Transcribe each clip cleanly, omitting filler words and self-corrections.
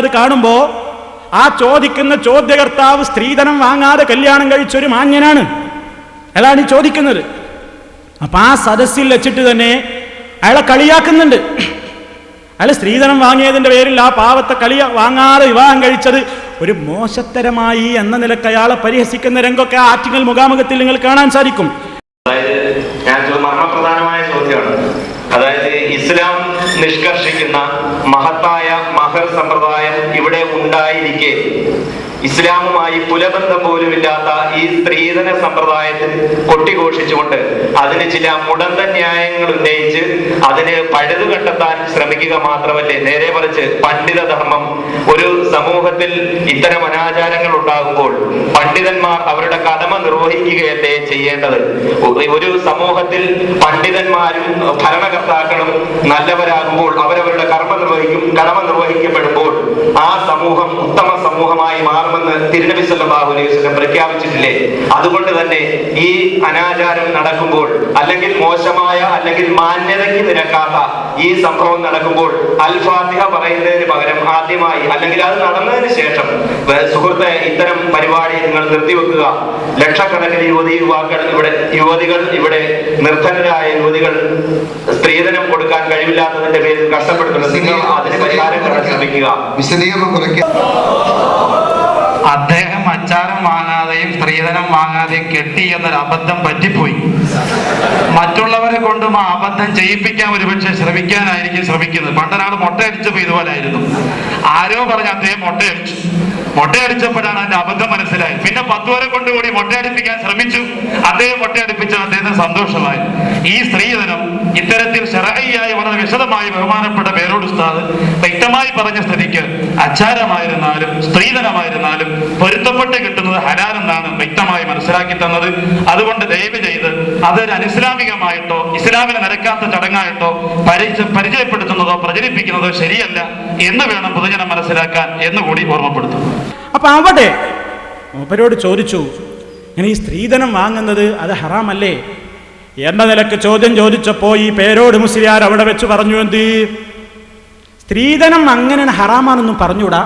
അത് കാണുമ്പോ ആ ചോദിക്കുന്ന ചോദ്യകർത്താവ് സ്ത്രീധനം വാങ്ങാതെ കല്യാണം കഴിച്ചൊരു മാന്യനാണ്, അയാളാണ് ഈ ചോദിക്കുന്നത്. അപ്പൊ ആ സദസ്സിൽ വെച്ചിട്ട് തന്നെ അയാളെ കളിയാക്കുന്നുണ്ട്. അയാൾ സ്ത്രീധനം വാങ്ങിയതിന്റെ പേരിൽ ആ പാവത്തെ വാങ്ങാതെ വിവാഹം കഴിച്ചത് ഒരു മോശത്തരമായി എന്ന നിലക്ക് അയാളെ പരിഹസിക്കുന്ന രംഗമൊക്കെ ആറ്റിങ്ങൽ മുഖാമുഖത്തിൽ നിങ്ങൾ കാണാൻ സാധിക്കും. മർമ്മപ്രധാനമായ ചോദ്യമാണ്. അതായത് ഇസ്ലാം നിഷ്കർഷിക്കുന്ന മഹത്തായ മഹർ സമ്പ്രദായം ഇവിടെ ഉണ്ടായിരിക്കെ ഇസ്ലാമുമായി പുലബന്ധം പോലുമില്ലാത്ത ഈ സ്ത്രീധന സമ്പ്രദായത്തിൽ കൊട്ടിഘോഷിച്ചുകൊണ്ട് അതിന് ചില മുടന്ത ന്യായങ്ങൾ ഉന്നയിച്ച് അതിന് പഴുതു കണ്ടെത്താൻ ശ്രമിക്കുക മാത്രമല്ലേ, നേരെ മറിച്ച് പണ്ഡിതധർമ്മം ഒരു സമൂഹത്തിൽ ഇത്തരം അനാചാരങ്ങൾ ഉണ്ടാകുമ്പോൾ പണ്ഡിതന്മാർ അവരുടെ കടമ നിർവഹിക്കുകയല്ലേ ചെയ്യേണ്ടത്. ഒരു സമൂഹത്തിൽ പണ്ഡിതന്മാരും ഭരണകർത്താക്കളും നല്ലവരാകുമ്പോൾ അവരവരുടെ കടമ നിർവഹിക്കപ്പെടുമ്പോൾ ആ സമൂഹം ഉത്തമ സമൂഹമായി മാറുമെന്ന് തിരുനബി സല്ലല്ലാഹു അലൈഹി വസല്ലം പ്രഖ്യാപിച്ചിട്ടില്ലേ? അതുകൊണ്ട് തന്നെ ഈ അനാചാരം നടക്കുമ്പോൾ അല്ലെങ്കിൽ മോശമായ അല്ലെങ്കിൽ മാന്യതയ്ക്ക് നിരക്കാത്ത ഈ സംഭവം നടക്കുമ്പോൾ അൽ ഫാത്തിഹ പറയുന്നതിന് പകരം ആദ്യമായി അല്ലെങ്കിൽ അത് നടന്നതിന് ശേഷം സുഹൃത്തെ ഇത്തരം പരിപാടി നിങ്ങൾ നിർത്തിവെക്കുക, ലക്ഷക്കണക്കിന് യുവതികൾ ഇവിടെ നിർധനരായ യുവതികൾ സ്ത്രീധനം കൊടുക്കാൻ കഴിവില്ലാത്തതിന്റെ പേരിൽ കഷ്ടപ്പെടുത്തുന്നത്, നിങ്ങൾ അതിന് പരിഹാരം കാണാൻ ശ്രമിക്കുക. അദ്ദേഹം അച്ചാരം വാങ്ങാതെയും സ്ത്രീധനം വാങ്ങാതെയും കെട്ടി എന്നൊരു അബദ്ധം പറ്റിപ്പോയി. മറ്റുള്ളവരെ കൊണ്ടും ആ അബദ്ധം ചെയ്യിപ്പിക്കാൻ ഒരുപക്ഷെ ശ്രമിക്കുന്നത്. പണ്ടൊരാൾ മുട്ടയടിച്ചപ്പോൾ ഇതുപോലെ ആയിരുന്നു. ആരോ പറഞ്ഞ് അദ്ദേഹം മുട്ടയടിച്ചപ്പോഴാണ് അതിന്റെ അബദ്ധം മനസ്സിലായത്. പിന്നെ 10 പേരെ കൊണ്ടുകൂടി മുട്ടയടിപ്പിക്കാൻ ശ്രമിച്ചു, അദ്ദേഹം മുട്ടയടിപ്പിച്ച അദ്ദേഹത്തിന് സന്തോഷമായി. ഈ സ്ത്രീധനം ഇത്തരത്തിൽ ശർഈയായി വളരെ വിശദമായി ബഹുമാനപ്പെട്ട പേരോട് ഉസ്താദ് വ്യക്തമായി പറഞ്ഞ സ്ഥിതിക്ക് അച്ചാരമായിരുന്നാലും സ്ത്രീധനമായിരുന്നാലും പൊരുത്തപ്പെട്ട് കിട്ടുന്നത് ഹലാലെന്നാണ് വ്യക്തമായി മനസ്സിലാക്കി തന്നത്. അതുകൊണ്ട് ദയവ് ചെയ്ത് അതൊരു അനിസ്ലാമികമായിട്ടോ ഇസ്ലാമിന് നിരക്കാത്ത ചടങ്ങായിട്ടോ പരിചയപ്പെടുത്തുന്നതോ പ്രചരിപ്പിക്കുന്നതോ ശരിയല്ല എന്ന് വേണം പൊതുജനം മനസ്സിലാക്കാൻ എന്നുകൂടി ഓർമ്മപ്പെടുത്തുന്നു. അപ്പൊ അവിടെ മൂപ്പരോട് ചോദിച്ചു, ഇങ്ങനെ ഈ സ്ത്രീധനം വാങ്ങുന്നത് അത് ഹറാമല്ലേ എന്ന നിലക്ക് ചോദ്യം ചോദിച്ചപ്പോ ഈ പേരോട് മുസ്ലിയാർ അവിടെ വെച്ച് പറഞ്ഞു, എന്ത് സ്ത്രീധനം അങ്ങനെ ഹറാമാണെന്നും പറഞ്ഞുകൂടാ.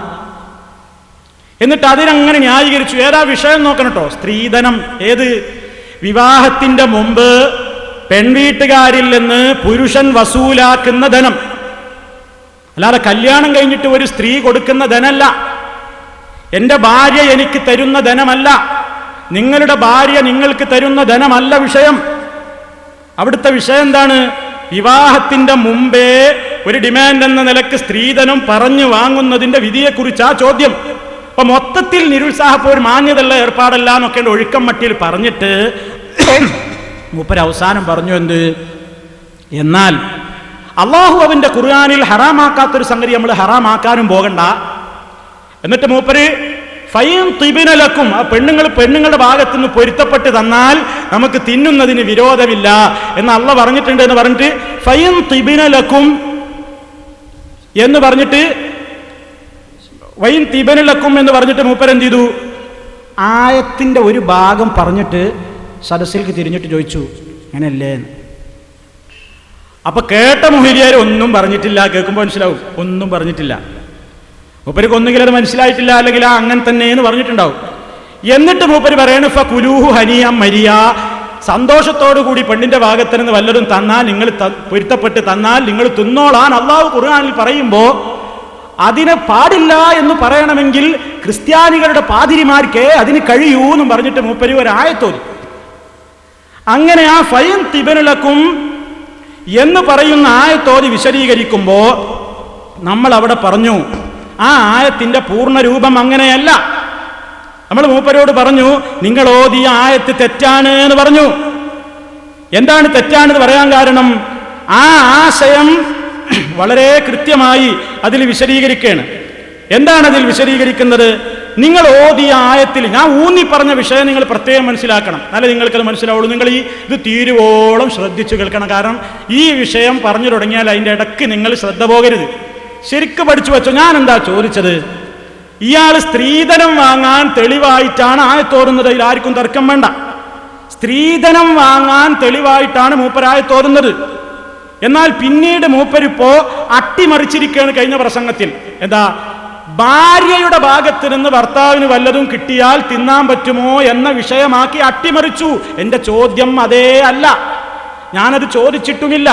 എന്നിട്ട് അതിനങ്ങനെ ന്യായീകരിച്ചു. ഏതാ വിഷയം നോക്കണം കേട്ടോ. സ്ത്രീധനം ഏത്? വിവാഹത്തിന്റെ മുമ്പ് പെൺവീട്ടുകാരിൽ നിന്ന് പുരുഷൻ വസൂലാക്കുന്ന ധനം, അല്ലാതെ കല്യാണം കഴിഞ്ഞിട്ട് ഒരു സ്ത്രീ കൊടുക്കുന്ന ധനമല്ല. എൻ്റെ ഭാര്യ എനിക്ക് തരുന്ന ധനമല്ല, നിങ്ങളുടെ ഭാര്യ നിങ്ങൾക്ക് തരുന്ന ധനമല്ല വിഷയം. അവിടുത്തെ വിഷയം എന്താണ്? വിവാഹത്തിന്റെ മുമ്പേ ഒരു ഡിമാൻഡ് എന്ന നിലക്ക് സ്ത്രീധനം പറഞ്ഞു വാങ്ങുന്നതിന്റെ വിധിയെക്കുറിച്ച് ആ ചോദ്യം. അപ്പൊ മൊത്തത്തിൽ നിരുത്സാഹപ്പോ ഒരു മാന്യതയുള്ള ഏർപ്പാടല്ല എന്നൊക്കെ ഒഴുക്കം മട്ടിയിൽ പറഞ്ഞിട്ട് മൂപ്പര് അവസാനം പറഞ്ഞു, എന്ത്? എന്നാൽ അള്ളാഹു അവന്റെ ഖുർആനിൽ ഹറാമാക്കാത്തൊരു സംഗതി നമ്മൾ ഹറാമാക്കാനും പോകണ്ട. എന്നിട്ട് മൂപ്പര് ഫൈൻ തിബിനലക്കും, ആ പെണ്ണുങ്ങളുടെ ഭാഗത്തു നിന്ന് പൊരുത്തപ്പെട്ട് തന്നാൽ നമുക്ക് തിന്നുന്നതിന് വിരോധമില്ല എന്ന് അള്ള പറഞ്ഞിട്ടുണ്ട് എന്ന് പറഞ്ഞിട്ട് ഫൈൻ തിബിനലക്കും എന്ന് പറഞ്ഞിട്ട് വൈൻ തിബിനലക്കും എന്ന് പറഞ്ഞിട്ട് മൂപ്പര് എന്ത് ചെയ്തു? ആയത്തിന്റെ ഒരു ഭാഗം പറഞ്ഞിട്ട് സദസ്സിലേക്ക് തിരിഞ്ഞിട്ട് ചോദിച്ചു, അങ്ങനെയല്ലേ? അപ്പൊ കേട്ട മുഹരിയാർ ഒന്നും പറഞ്ഞിട്ടില്ല. കേൾക്കുമ്പോൾ മനസ്സിലാവും, ഒന്നും പറഞ്ഞിട്ടില്ല. മൂപ്പർക്ക് ഒന്നുകിൽ അത് മനസ്സിലായിട്ടില്ല, അല്ലെങ്കിൽ ആ അങ്ങനെ തന്നെ എന്ന് പറഞ്ഞിട്ടുണ്ടാവും. എന്നിട്ട് മൂപ്പര് പറയണ ഫകുലൂഹു ഹനിയം മരിയ, സന്തോഷത്തോടു കൂടി പെണ്ണിന്റെ ഭാഗത്ത് നിന്ന് വല്ലതും തന്നാൽ, നിങ്ങൾ പൊരുത്തപ്പെട്ട് തന്നാൽ നിങ്ങൾ തിന്നോളാൻ അള്ളാഹു ഖുർആനിൽ പറയുമ്പോ അതിന് പാടില്ല എന്ന് പറയണമെങ്കിൽ ക്രിസ്ത്യാനികളുടെ പാതിരിമാർക്കേ അതിന് കഴിയൂ എന്നും പറഞ്ഞിട്ട് മൂപ്പര് ഒരു ആയത്തോതി. അങ്ങനെ ആ ഫൈൻ തിബനുലക്കും എന്ന് പറയുന്ന ആയത്തോതി വിശദീകരിക്കുമ്പോ നമ്മൾ അവിടെ പറഞ്ഞു, ആ ആയത്തിന്റെ പൂർണ്ണ രൂപം അങ്ങനെയല്ല. നമ്മൾ മൂപ്പരോട് പറഞ്ഞു, നിങ്ങൾ ഓതിയ ആയത്ത് തെറ്റാണ് എന്ന് പറഞ്ഞു. എന്താണ് തെറ്റാണെന്ന് പറയാൻ കാരണം? ആ ആശയം വളരെ കൃത്യമായി അതിൽ വിശദീകരിക്കുകയാണ്. എന്താണ് അതിൽ വിശദീകരിക്കുന്നത്? നിങ്ങൾ ഓതിയ ആയത്തിൽ ഞാൻ ഊന്നി പറഞ്ഞ വിഷയം നിങ്ങൾ പ്രത്യേകം മനസ്സിലാക്കണം, എന്നാലേ നിങ്ങൾക്കത് മനസ്സിലാവുള്ളൂ. നിങ്ങൾ ഇത് തീരുവോളം ശ്രദ്ധിച്ചു കേൾക്കണം. കാരണം ഈ വിഷയം പറഞ്ഞു തുടങ്ങിയാൽ അതിൻ്റെ ഇടയ്ക്ക് നിങ്ങൾ ശ്രദ്ധ പോകരുത്. ശരിക്കും പഠിച്ചു വെച്ചോ. ഞാൻ എന്താ ചോദിച്ചത്? ഇയാൾ സ്ത്രീധനം വാങ്ങാൻ തെളിവായിട്ടാണ് ആയത്തോറുന്നത്. അതിൽ ആർക്കും തർക്കം വേണ്ട. സ്ത്രീധനം വാങ്ങാൻ തെളിവായിട്ടാണ് മൂപ്പരായത്തോറുന്നത്. എന്നാൽ പിന്നീട് മൂപ്പരിപ്പോ അട്ടിമറിച്ചിരിക്കുകയാണ് കഴിഞ്ഞ പ്രസംഗത്തിൽ. എന്താ? ഭാര്യയുടെ ഭാഗത്ത് നിന്ന് ഭർത്താവിന് വല്ലതും കിട്ടിയാൽ തിന്നാൻ പറ്റുമോ എന്ന വിഷയമാക്കി അട്ടിമറിച്ചു. എന്റെ ചോദ്യം അതേ അല്ല, ഞാനത് ചോദിച്ചിട്ടുമില്ല.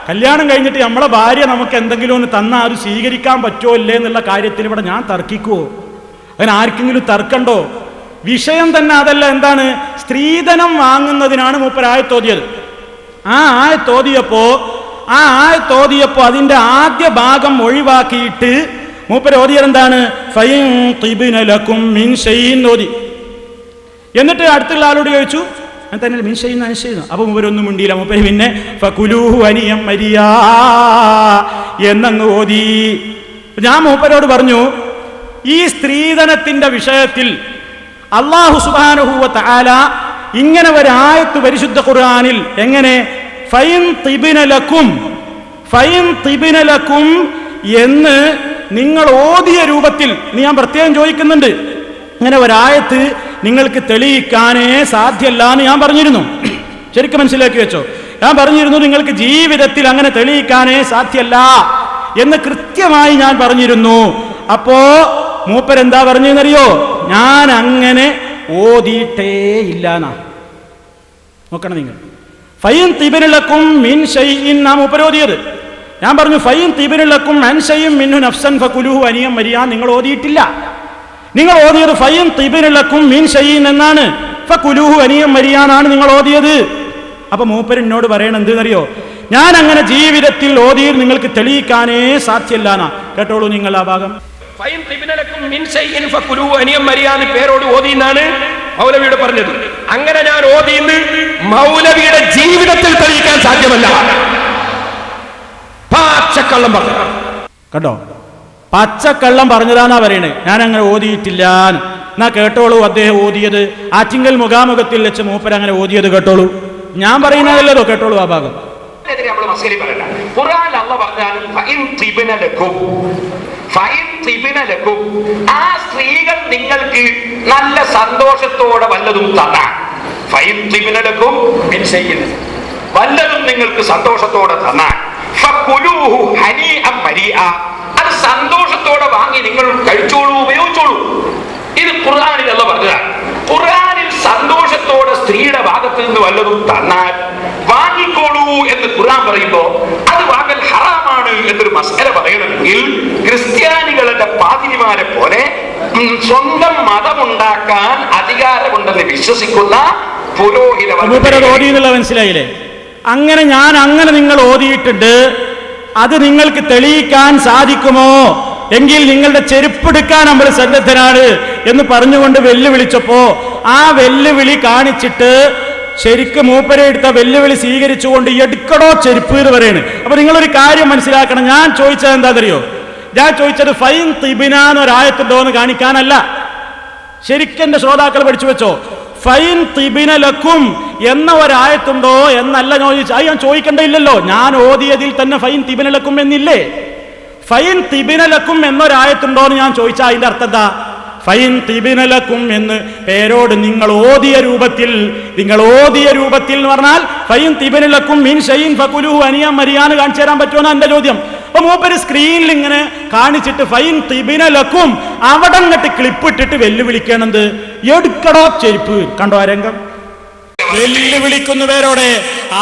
കല്യാണം കഴിഞ്ഞിട്ട് നമ്മളെ ഭാര്യ നമുക്ക് എന്തെങ്കിലും ഒന്ന് തന്നാൽ അത് സ്വീകരിക്കാൻ പറ്റുമോ ഇല്ലേ എന്നുള്ള കാര്യത്തിൽ ഇവിടെ ഞാൻ തർക്കിക്കുവോ? അതിന് ആർക്കെങ്കിലും തർക്കണ്ടോ? വിഷയം തന്നെ അതല്ല. എന്താണ്? സ്ത്രീധനം വാങ്ങുന്നതിനാണ് മൂപ്പർ ആയത്തോതിയത്. ആ ആയത്തോതിയപ്പോ അതിന്റെ ആദ്യ ഭാഗം ഒഴിവാക്കിയിട്ട് മൂപ്പർ ഓതിയത് എന്താണ്? ഫൈൻ തിബ്ന ലക്കും മിൻ ഷൈഇൻ ഓതി. എന്നിട്ട് അടുത്തുള്ള ആളോട് ചോദിച്ചു തന്നെ മിൻ ഷൈഇൻ അൻഷൈഇൻ. അപ്പൊ മൂപ്പരൊന്നും മിണ്ടിയില്ല. മൂപ്പര് പിന്നെ ഫകുലൂഹു ഹനിയം മരിയാ എന്നങ്ങ് ഓതി. ഞാൻ മൂപ്പരോട് പറഞ്ഞു, ഈ സ്ത്രീധനത്തിന്റെ വിഷയത്തിൽ അല്ലാഹു സുബ്ഹാനഹു വ തആല ഇങ്ങനെ ഒരായത്ത് പരിശുദ്ധ ഖുർആനിൽ എങ്ങനെ ഫൈൻ തിബ്ന ലക്കും എന്ന് നിങ്ങൾ ഓതിയ രൂപത്തിൽ ഞാൻ പ്രത്യേകം ചോദിക്കുന്നുണ്ട്. ഇങ്ങനെ ഒരായത്ത് നിങ്ങൾക്ക് തെളിയിക്കാനേ സാധ്യമല്ല എന്ന് ഞാൻ പറഞ്ഞിരുന്നു. ശരിക്കും മനസ്സിലാക്കി വെച്ചോ. ഞാൻ പറഞ്ഞിരുന്നു നിങ്ങൾക്ക് ജീവിതത്തിൽ അങ്ങനെ തെളിയിക്കാനേ സാധ്യമല്ല എന്ന് കൃത്യമായി ഞാൻ പറഞ്ഞിരുന്നു. അപ്പോ മൂപ്പരെന്താ പറഞ്ഞെന്നറിയോ? ഞാൻ അങ്ങനെ ഓതിയിട്ടേ ഇല്ലാന്നാ. നോക്കണം നിങ്ങൾ. ഫൈൻ തിബ്ന ലക്കും മിൻ ഷൈഇൻ നാം മൂപ്പരോതിയത്. ഞാൻ പറഞ്ഞു ഫൈൻ തിബ്ന ലക്കും അൻ ഷൈഇൻ മിൻഹു നഫ്സൻ ഫകുലൂഹു ഹനിയം മരിയാ. നിങ്ങൾ ഓതിയിട്ടില്ല. നിങ്ങൾ ഓതിയത് ഫൈൻ തിബ്ന ലക്കും മിൻ ഷൈഇൻ എന്നാണ്. ഫകുലൂഹു ഹനിയം മരിയാനാണ് നിങ്ങൾ ഓതിയത്. അപ്പൊ മൂപ്പർ എന്നോട് പറയണ എന്തെന്നറിയോ? ഞാൻ അങ്ങനെ ജീവിതത്തിൽ ഓതിയത് നിങ്ങൾക്ക് തെളിയിക്കാനേ സാധ്യമല്ലാന്നാ. കേട്ടോളൂ നിങ്ങൾ ആ ഭാഗം. ഫൈൻ തിബ്ന ലക്കും മിൻ ഷൈഇൻ ഫകുലൂഹു ഹനിയം മരിയാ എന്ന് പേരോട് ഓതിയെന്നാണ് മൗലവിയോട് പറഞ്ഞത്. അങ്ങനെ ഞാൻ ഓതിയെന്ന് മൗലവിയുടെ ജീവിതത്തിൽ തെളിയിക്കാൻ സാധ്യമല്ല. പച്ചക്കള്ളം പറഞ്ഞു. കേട്ടോ, പച്ചക്കള്ളം പറഞ്ഞതാന്നാ പറയണേ. ഞാൻ അങ്ങനെ ഓതിയിട്ടില്ല. എന്നാ കേട്ടോളൂ അദ്ദേഹം ഓതിയത്. ആറ്റിങ്കൽ മുഖാമുഖത്തിൽ വെച്ച് മൂപ്പർ അങ്ങനെ ഓതിയത് കേട്ടോളൂ. ഞാൻ പറയുന്നതല്ലോ, കേട്ടോളൂ ആ ഭാഗം. ആ സ്ത്രീകൾ നിങ്ങൾക്ക് നല്ല സന്തോഷത്തോടെ വല്ലതും തന്നാൽ വല്ലതും നിങ്ങൾക്ക് സന്തോഷത്തോടെ തന്നാൽ അത് സന്തോഷത്തോടെ വാങ്ങി നിങ്ങൾ കഴിച്ചോളൂ, ഉപയോഗിച്ചോളൂ. ഇത് ഖുർആനിൽ അല്ലാഹു പറഞ്ഞതാണ്. ഖുർആനിൽ സന്തോഷത്തോടെ സ്ത്രീയുടെ ഭാഗത്ത് നിന്ന് വല്ലതും തന്നാൽ വാങ്ങിക്കോളൂ എന്ന് ഖുർആൻ പറയുമ്പോ അത് വാങ്ങൽ ഹറാമാണ് എന്നൊരു മസ്അല പറയണമെങ്കിൽ ക്രിസ്ത്യാനികളുടെ പാതിരിമാരെ പോലെ സ്വന്തം മതമുണ്ടാക്കാൻ അധികാരമുണ്ടെന്ന് വിശ്വസിക്കുന്ന പുരോഹിത മനസ്സിലായില്ലേ? അങ്ങനെ ഞാൻ അങ്ങനെ നിങ്ങൾ ഓതിയിട്ടുണ്ട്, അത് നിങ്ങൾക്ക് തെളിയിക്കാൻ സാധിക്കുമോ എങ്കിൽ നിങ്ങളുടെ ചെരുപ്പെടുക്കാൻ നമ്മൾ സന്നദ്ധനാണ് എന്ന് പറഞ്ഞുകൊണ്ട് വെല്ലുവിളിച്ചപ്പോ ആ വെല്ലുവിളി കാണിച്ചിട്ട് ശരിക്കും മൂപ്പരെ എടുത്ത വെല്ലുവിളി സ്വീകരിച്ചുകൊണ്ട് എടുക്കടോ ചെരുപ്പ് എന്ന് പറയാണ്. അപ്പൊ നിങ്ങളൊരു കാര്യം മനസ്സിലാക്കണം. ഞാൻ ചോദിച്ചത് എന്താണെന്നറിയോ? ഞാൻ ചോദിച്ചത് ഫൈൻ തിബ്ന എന്നൊരായത്തുണ്ടോ എന്ന് കാണിക്കാനല്ല. ശരിക്കും എന്റെ ശ്രോതാക്കൾ പഠിച്ചു വെച്ചോ. ഫൈൻ തിബ്ന ലക്കും എന്ന ഒരായത്തുണ്ടോ എന്നല്ല ഞാൻ ചോദിക്കേണ്ടയില്ലല്ലോ. ഞാൻ ഓതിയതിൽ തന്നെ ഫൈൻ തിബ്ന ലക്കും എന്നില്ലേ? ഫൈൻ തിബ്ന ലക്കും എന്നൊരായത്തുണ്ടോ എന്ന് ഞാൻ ചോദിച്ചാൽ അതിന്റെ അർത്ഥം എന്താ? ഫൈൻ തിബ്ന ലക്കും എന്ന് പേരോട് നിങ്ങൾ ഓതിയ രൂപത്തിൽ എന്ന് പറഞ്ഞാൽ ഫൈൻ തിബ്ന ലക്കും മിൻ ഷൈഇൻ ഫകുലൂഹു ഹനിയം മരിയാന്ന് കാണിച്ചു തരാൻ പറ്റുമോ എന്റെ ചോദ്യം. അപ്പൊ മൂപ്പര് സ്ക്രീനിൽ ഇങ്ങനെ കാണിച്ചിട്ട് ഫൈൻ തിബ്ന ലക്കും അവിടെ അങ്ങോട്ട് ക്ലിപ്പ് ഇട്ടിട്ട് വെല്ലുവിളിക്കണത് എടുക്കടോ ചെരുപ്പ്. കണ്ടോ ആ രംഗം? വെല്ലുവിളിക്കുന്നു പേരോടെ.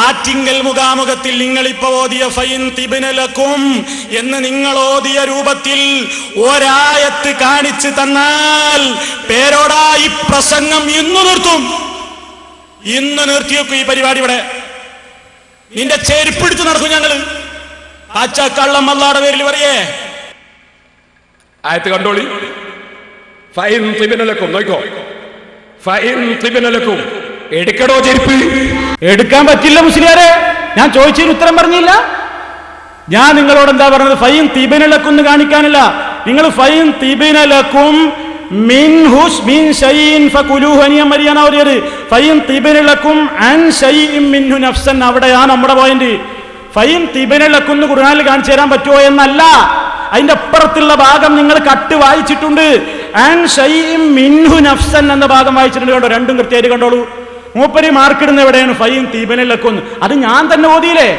ആറ്റിങ്കൽ മുഖാമുഖത്തിൽ നിങ്ങൾ ഇപ്പൊ ഓതിയ ഫൈൻ തിബ്ന ലക്കും എന്ന് നിങ്ങൾ ഓതിയ രൂപത്തിൽ ഒരായത്ത് കാണിച്ചു തന്നാൽ പേരോടാ ഈ പ്രസംഗം ഇന്ന് നിർത്തിവെക്കും. ഈ പരിപാടി ഇവിടെ നിന്റെ ചെരുപ്പിടിച്ച് നടക്കും ഞങ്ങള്. പച്ചക്കള്ളം അല്ലാഹുവിന്റെ പേരിൽ പറയേ. ആയത്ത് കണ്ടോളി. ഫൈൻ തിബ്ന ലക്കും നോക്കോ. ഫൈൻ തിബ്ന ലക്കും എടുക്കടോ ചെരുപ്പ്. എടുക്കാൻ പറ്റില്ല മുസ്ലിയാരെ. ഞാൻ ചോദിച്ചതിന് ഉത്തരം പറഞ്ഞില്ല. ഞാൻ നിങ്ങളോട് എന്താ പറഞ്ഞത്? ഫൈൻ തിബ്ന ലക്കും എന്ന് കാണിക്കാനില്ല. നിങ്ങൾ ഫൈൻ തിബ്ന ലക്കും മിൻ ഷൈഇൻ ഫകുലൂഹു ഹനിയം മരിയാന ഓതിയത്. ഫൈൻ തിബ്ന ലക്കും അൻ ഷൈഇൻ മിൻഹു നഫ്സൻ അവിടെയാണ് നമ്മുടെ പോയിന്റ്. ഫൈൻ തിബ്ന ലക്കും എന്ന് ഖുർആനിൽ കാണിച്ചു തരാൻ പറ്റുമോ എന്നല്ല. അതിന്റെ അപ്പുറത്തുള്ള ഭാഗം നിങ്ങൾ കട്ട് വായിച്ചിട്ടുണ്ട്. അൻ ഷൈഇൻ മിൻഹു നഫ്സൻ എന്ന ഭാഗം വായിച്ചിട്ടുണ്ട്. കണ്ടോ? രണ്ടും കൃത്യമായിട്ട് കണ്ടോളൂ. മൂപ്പര് മാർക്കിടുന്ന എവിടെയാണ്? ഫൈൻ തിബ്ന ലക്കും. അത് ഞാൻ തന്നെ ഓതിയില്ലേ?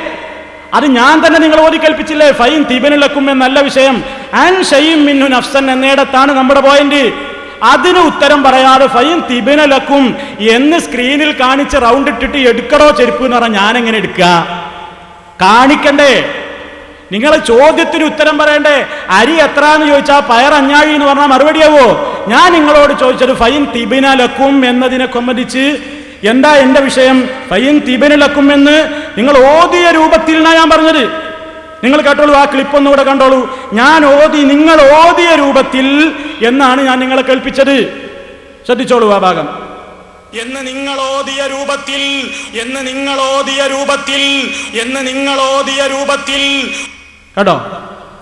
അത് ഞാൻ തന്നെ നിങ്ങൾ ഓതി കൽപ്പിച്ചില്ലേ? ഫൈൻ തിബിനുലക്കും എന്നല്ല വിഷയം, അൻ ഷൈഇൻ മിൻഹു നഫ്സൻ എന്നിടത്താണ് നമ്മുടെ പോയിന്റ്. അതിന് ഉത്തരം പറയാതെ ഫൈൻ തിബിനുലക്കും എന്ന് സ്ക്രീനിൽ കാണിച്ച് റൗണ്ട് ഇട്ടിട്ട് എടുക്കടോ ചെരുപ്പ് എന്ന് പറഞ്ഞാൽ ഞാൻ എങ്ങനെ എടുക്കുക? കാണിക്കണ്ടേ? നിങ്ങളെ ചോദ്യത്തിന് ഉത്തരം പറയണ്ടേ? അരി എത്ര എന്ന് ചോദിച്ചാൽ പയർ അഞ്ഞാഴി എന്ന് പറഞ്ഞാൽ മറുപടിയാവോ? ഞാൻ നിങ്ങളോട് ചോദിച്ചത് ഫൈൻ തിബിനലക്കും എന്നതിനെ സംബന്ധിച്ച് എന്താ എന്റെ വിഷയം? ഫൈൻ തിബിനലക്കും എന്ന് നിങ്ങൾ ഓതിയ രൂപത്തിലാണ് ഞാൻ പറഞ്ഞത്. നിങ്ങൾ കേട്ടോളൂ, ആ ക്ലിപ്പ് ഒന്നുകൂടെ കണ്ടോളൂ. നിങ്ങൾ ഓതിയ രൂപത്തിൽ എന്നാണ് ഞാൻ നിങ്ങളെ കേൾപ്പിച്ചത്. ശ്രദ്ധിച്ചോളൂ ആ ഭാഗം. എന്ന് നിങ്ങൾ ഓതിയ രൂപത്തിൽ, എന്ന് നിങ്ങൾ ഓതിയ രൂപത്തിൽ, എന്ന് നിങ്ങൾ ഓതിയ രൂപത്തിൽ. കേട്ടോ?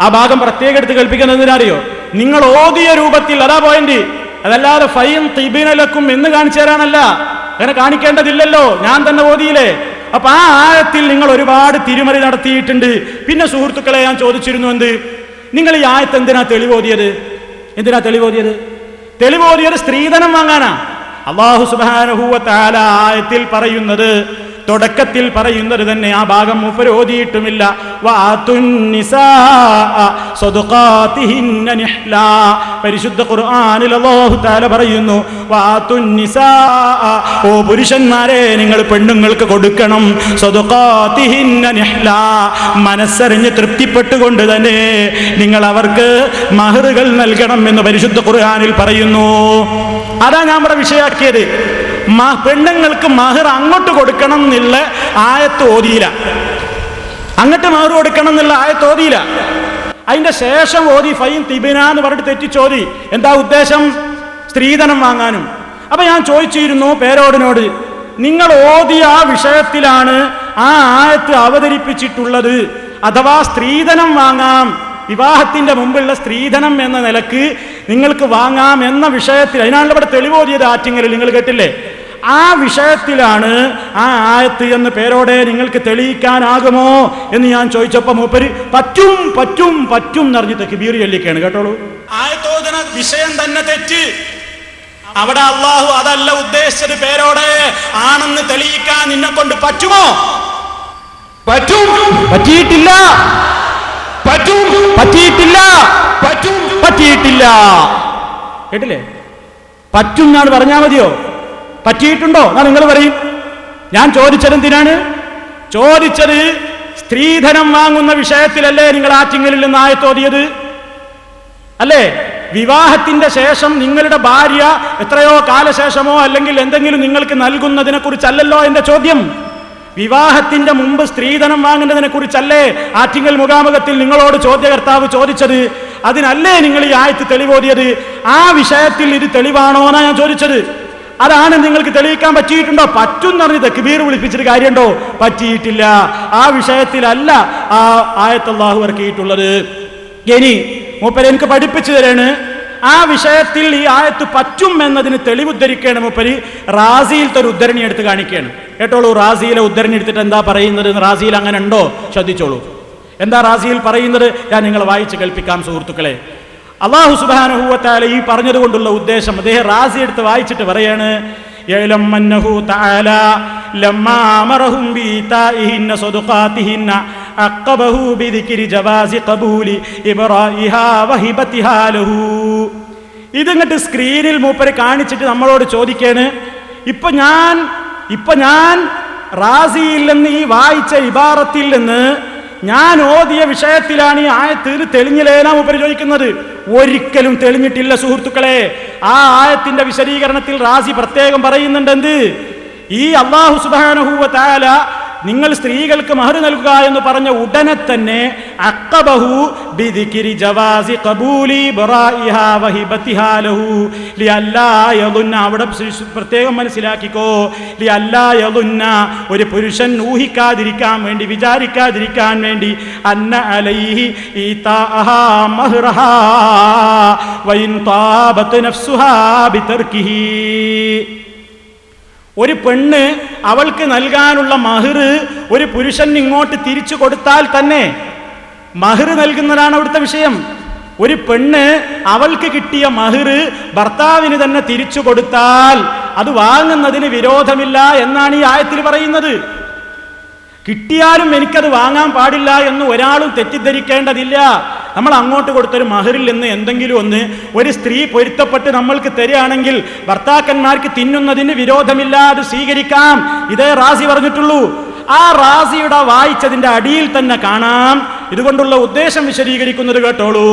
ആ ഭാഗം പ്രത്യേകം എടുത്ത് കേൾപ്പിക്കുന്നത് എന്തിനറിയോ? നിങ്ങൾ ഓതിയ രൂപത്തിൽ, അതാ പോയിന്റ്. അതല്ലാതെ ഫൈൻ തിബിനലക്കും എന്ന് കാണിച്ചു തരാനല്ല. അങ്ങനെ കാണിക്കേണ്ടതില്ലല്ലോ, ഞാൻ തന്നെ ഓതിയില്ലേ. അപ്പൊ ആ ആയത്തിൽ നിങ്ങൾ ഒരുപാട് തിരിമറി നടത്തിയിട്ടുണ്ട്. പിന്നെ സുഹൃത്തുക്കളെ ഞാൻ ചോദിച്ചിരുന്നു, എന്ത് നിങ്ങൾ ഈ ആയത്ത് എന്തിനാ തെളിവോതിയത്? എന്തിനാ തെളിവോതിയത്? തെളിവോതിയത് സ്ത്രീധനം വാങ്ങാനാ. അല്ലാഹു സുബ്ഹാനഹു വ തആല ആയത്തിൽ പറയുന്നത്, തുടക്കത്തിൽ പറയുന്നത് തന്നെ ആ ഭാഗം മൂപ്പര് ഓതിയിട്ടുമില്ല. പരിശുദ്ധ ഖുർആനിൽ അല്ലാഹു തആല പറയുന്നു, ഓ പുരുഷന്മാരെ, നിങ്ങൾ പെണ്ണുങ്ങൾക്ക് കൊടുക്കണം സദഖാതിഹിന്ന നിഹ്ലാ, മനസ്സറിഞ്ഞ് തൃപ്തിപ്പെട്ടുകൊണ്ട് തന്നെ നിങ്ങൾ അവർക്ക് മഹറുകൾ നൽകണം എന്ന് പരിശുദ്ധ ഖുർആനിൽ പറയുന്നു. അതാ ഞാൻ ഇവിടെ വിഷയാക്കിയത്. പെണ്ണുങ്ങൾക്ക് മഹർ അങ്ങോട്ട് കൊടുക്കണം എന്നുള്ള ആയത്ത് ഓതിയില്ല, അങ്ങോട്ട് മഹർ കൊടുക്കണം എന്നുള്ള ആയത്ത് ഓതിയില്ല. അതിന്റെ ശേഷം ഓതി ഫൈൻ തിബിന എന്ന് പറഞ്ഞിട്ട് തെറ്റിച്ചോതി. എന്താ ഉദ്ദേശം? സ്ത്രീധനം വാങ്ങാനും. അപ്പൊ ഞാൻ ചോദിച്ചിരുന്നു പേരോടിനോട്, നിങ്ങൾ ഓതിയ ആ വിഷയത്തിലാണ് ആ ആയത്ത് അവതരിപ്പിച്ചിട്ടുള്ളത്, അഥവാ സ്ത്രീധനം വാങ്ങാം, വിവാഹത്തിന്റെ മുമ്പുള്ള സ്ത്രീധനം എന്ന നിലക്ക് നിങ്ങൾക്ക് വാങ്ങാം എന്ന വിഷയത്തിൽ, അതിനാണല്ലോ ഇവിടെ തെളിവോതിയത് ആറ്റിങ്ങലിൽ, നിങ്ങൾ കേട്ടില്ലേ? ആ വിഷയത്തിലാണ് ആ ആയത്ത് എന്ന് പേരോടെ നിങ്ങൾക്ക് തെളിയിക്കാനാകുമോ എന്ന് ഞാൻ ചോദിച്ചപ്പോ മൂപ്പര് പറ്റും പറ്റും പറ്റും എന്നറിഞ്ഞ് തക്ബീർ ചൊല്ലിക്കാണ്. കേട്ടോളൂ, ആയത്തോദന വിഷയം തന്നെ തെറ്റ്. അവിടെ അള്ളാഹു അതല്ല ഉദ്ദേശിച്ചത്. പേരോടെ ആണെന്ന് തെളിയിക്കാൻ നിന്നെ കൊണ്ട് പറ്റുമോ? പറ്റും. പറ്റിയിട്ടില്ല. പറ്റും. പറ്റിയിട്ടില്ല. പറ്റും. പറ്റിയിട്ടില്ല. കേട്ടില്ലേ? പറ്റും എന്നാണ് പറഞ്ഞാൽ മതിയോ? പറ്റിയിട്ടുണ്ടോ എന്നാ നിങ്ങൾ പറയും. ഞാൻ ചോദിച്ചത് എന്തിനാണ്? ചോദിച്ചത് സ്ത്രീധനം വാങ്ങുന്ന വിഷയത്തിലല്ലേ നിങ്ങൾ ആറ്റിങ്ങലിൽ നിന്ന് ആയത്തോതിയത്? അല്ലേ? വിവാഹത്തിന്റെ ശേഷം നിങ്ങളുടെ ഭാര്യ എത്രയോ കാലശേഷമോ അല്ലെങ്കിൽ എന്തെങ്കിലും നിങ്ങൾക്ക് നൽകുന്നതിനെ കുറിച്ചല്ലല്ലോ എന്റെ ചോദ്യം. വിവാഹത്തിന്റെ മുമ്പ് സ്ത്രീധനം വാങ്ങുന്നതിനെ കുറിച്ചല്ലേ ആറ്റിങ്ങൽ മുഖാമുഖത്തിൽ നിങ്ങളോട് ചോദ്യകർത്താവ് ചോദിച്ചത്? അതിനല്ലേ നിങ്ങൾ ഈ ആയത്ത് തെളിവോതിയത്? ആ വിഷയത്തിൽ ഇത് തെളിവാണോ എന്നാ ഞാൻ ചോദിച്ചത്. അതാണ് നിങ്ങൾക്ക് തെളിയിക്കാൻ പറ്റിയിട്ടുണ്ടോ? പറ്റും എന്ന് പറഞ്ഞ് തക്ബീർ വിളിപ്പിച്ചിട്ട് കാര്യമുണ്ടോ? പറ്റിയിട്ടില്ല. ആ വിഷയത്തിലല്ല ആ ആയത്ത് അല്ലാഹു ഇറക്കിയിട്ടുള്ളത്. ഇനി മൂപ്പര് എനിക്ക് പഠിപ്പിച്ചു തരാണ്. ആ വിഷയത്തിൽ ഈ ആയത്ത് പറ്റും എന്നതിന് തെളിവുദ്ധരിക്കുകയാണ് മൂപ്പര്. റാസിയിലത്തെ ഒരു ഉദ്ധരണി എടുത്ത് കാണിക്കുകയാണ്. കേട്ടോളൂ, റാസിയിലെ ഉദ്ധരണി എടുത്തിട്ട് എന്താ പറയുന്നത്? റാസിയിൽ അങ്ങനെ ഉണ്ടോ? ശ്രദ്ധിച്ചോളൂ. എന്താ റാസിയിൽ പറയുന്നത്? ഞാൻ നിങ്ങളെ വായിച്ച് കേൾപ്പിക്കാം സുഹൃത്തുക്കളെ. അല്ലാഹു സുബ്ഹാനഹു വ തആല ഈ പറഞ്ഞത് കൊണ്ടുള്ള ഉദ്ദേശം അദ്ദേഹം റാസി എടുത്ത് വായിച്ചിട്ട് പറയാണ്, യഅലം അന്നഹു തആല ലമ്മാ അമറഹും ബിതാഇഹിന്ന സദഖാതിഹിന്ന അഖബഹു ബിദിക്രി ജവാസി ഖബൂലി ഇബ്റാഹിഹാ വഹിബതിഹാ ലഹു. ഇതിങ്ങട്ട് സ്ക്രീനിൽ മൂപ്പര് കാണിച്ചിട്ട് നമ്മളോട് ചോദിക്കാണ്, ഇപ്പൊ ഞാൻ റാസിയിൽ നിന്ന് ഈ വായിച്ച ഇബാറത്തിൽ നിന്ന് ഞാൻ ഓതിയ വിഷയത്തിലാണ് ഈ ആയത്ത് തെളിഞ്ഞില്ലേനാ മൂപ്പര് ചോദിക്കുന്നത്. ഒരിക്കലും തെളിഞ്ഞിട്ടില്ല സുഹൃത്തുക്കളെ. ആ ആയത്തിന്റെ വിശദീകരണത്തിൽ റാസി പ്രത്യേകം പറയുന്നുണ്ട്, എന്ത്? ഈ അല്ലാഹു സുബ്ഹാനഹു വ തആല നിങ്ങൾ സ്ത്രീകൾക്ക് മഹർ നൽകുക എന്ന് പറഞ്ഞ ഉടനെ തന്നെ അഖബഹു ബിദിക്രി ജവാസി ഖബൂലി ബറായിഹാ വഹിബതിഹാ ലഹു ലിഅല്ലാ യദുന്ന. അവിടെ പ്രത്യേകം മനസ്സിലാക്കിക്കോ, ലിഅല്ലാ യദുന്ന, ഒരു പുരുഷൻ ഊഹിക്കാതിരിക്കാൻ വേണ്ടി, വിചാരിക്കാതിരിക്കാൻ വേണ്ടി, അന്ന അലൈഹി ഈതാഅഹാ മഹ്റഹാ വഇൻ താബത് നഫ്സുഹാ ബിതർകിഹി. ഒരു പെണ്ണ് അവൾക്ക് നൽകാനുള്ള മഹർ ഒരു പുരുഷൻ ഇങ്ങോട്ട് തിരിച്ചു കൊടുത്താൽ തന്നെ, മഹർ നൽകുന്നതാണ് അവിടുത്തെ വിഷയം. ഒരു പെണ്ണ് അവൾക്ക് കിട്ടിയ മഹർ ഭർത്താവിന് തന്നെ തിരിച്ചു കൊടുത്താൽ അത് വാങ്ങുന്നതിന് വിരോധമില്ല എന്നാണ് ഈ ആയത്തിൽ പറയുന്നത്. കിട്ടിയാലും എനിക്കത് വാങ്ങാൻ പാടില്ല എന്ന് ഒരാളും തെറ്റിദ്ധരിക്കേണ്ടതില്ല. നമ്മൾ അങ്ങോട്ട് കൊടുത്തൊരു മഹറിൽ നിന്ന് എന്തെങ്കിലും ഒന്ന് ഒരു സ്ത്രീ പൊരുത്തപ്പെട്ട് നമ്മൾക്ക് തരികയാണെങ്കിൽ ഭർത്താക്കന്മാർക്ക് തിന്നുന്നതിന് വിരോധമില്ല, അത് സ്വീകരിക്കാം. ഇതേ റാസി പറഞ്ഞിട്ടുള്ളൂ. ആ റാസിയുടെ വായിച്ചതിന്റെ അടിയിൽ തന്നെ കാണാം. ഇതുകൊണ്ടുള്ള ഉദ്ദേശം വിശദീകരിക്കുന്നത് കേട്ടോളൂ.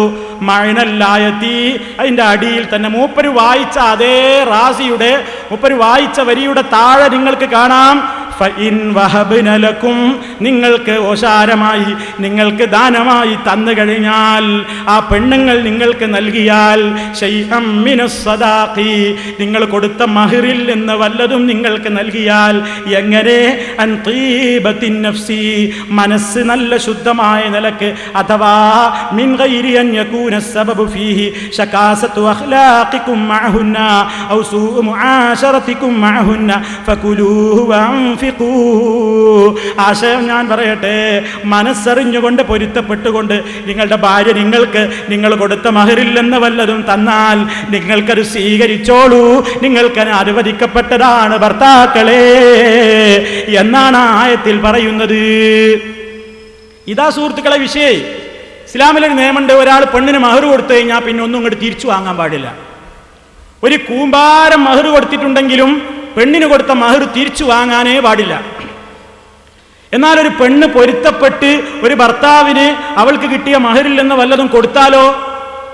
മഴനല്ലായത്തി, അതിന്റെ അടിയിൽ തന്നെ മൂപ്പര് വായിച്ച അതേ റാസിയുടെ മൂപ്പര് വായിച്ച വരിയുടെ താഴെ നിങ്ങൾക്ക് കാണാം, ഫഇൻ വഹബ്ന ലക്കും, നിങ്ങൾക്ക് ഓശാരമായി നിങ്ങൾക്ക് ദാനമായി തന്നു കഴിഞ്ഞാൽ, ആ പെണ്ണുങ്ങൾ നിങ്ങൾക്ക് നൽകിയാൽ, ശൈഅം മിനസ് സദാഖി, നിങ്ങൾ കൊടുത്ത മഹറിൽ നിന്ന് വല്ലതും നിങ്ങൾക്ക് നൽകിയാൽ, എങ്ങനെ അൻ തീബത്തിൻ നഫ്സി, മനസ്സ് നല്ല ശുദ്ധമായ നിലക്ക്, അഥവാ മിൻ ഗൈരി അൻ യകൂന സബബു ഫീഹി ശകാസത്തു അഖ്ലാഖികും മഅഹുന്ന ഔ സൂഉ മുആശറതികും മഅഹുന്ന ഫകുലൂഹു വഅൻഫിഖൂ. ആശയം ഞാൻ പറയട്ടെ, മനസ്സറിഞ്ഞുകൊണ്ട് പൊരുത്തപ്പെട്ടുകൊണ്ട് നിങ്ങളുടെ ഭാര്യ നിങ്ങൾക്ക് നിങ്ങൾ കൊടുത്ത മഹറിൽ നിന്ന് വല്ലതും തന്നാൽ നിങ്ങൾക്കത് സ്വീകരിച്ചോളൂ, നിങ്ങൾക്കത് അനുവദിക്കപ്പെട്ടതാണ് ഭർത്താക്കളെ എന്നാണ് ആയത്തിൽ പറയുന്നത്. ഇതാ സുഹൃത്തുക്കളെ വിഷയം. ഇസ്ലാമിലൊരു നിയമമുണ്ട്, ഒരാൾ പെണ്ണിന് മഹർ കൊടുത്തു കഴിഞ്ഞാൽ പിന്നെ ഒന്നും ഇങ്ങോട്ട് തിരിച്ചു വാങ്ങാൻ പാടില്ല. ഒരു കൂമ്പാരം മഹർ കൊടുത്തിട്ടുണ്ടെങ്കിലും പെണ്ണിന് കൊടുത്ത മഹർ തിരിച്ചു വാങ്ങാനേ പാടില്ല. എന്നാൽ ഒരു പെണ്ണ് പൊരുത്തപ്പെട്ട് ഒരു ഭർത്താവിന് അവൾക്ക് കിട്ടിയ മഹറിൽ നിന്ന് വല്ലതും കൊടുത്താലോ,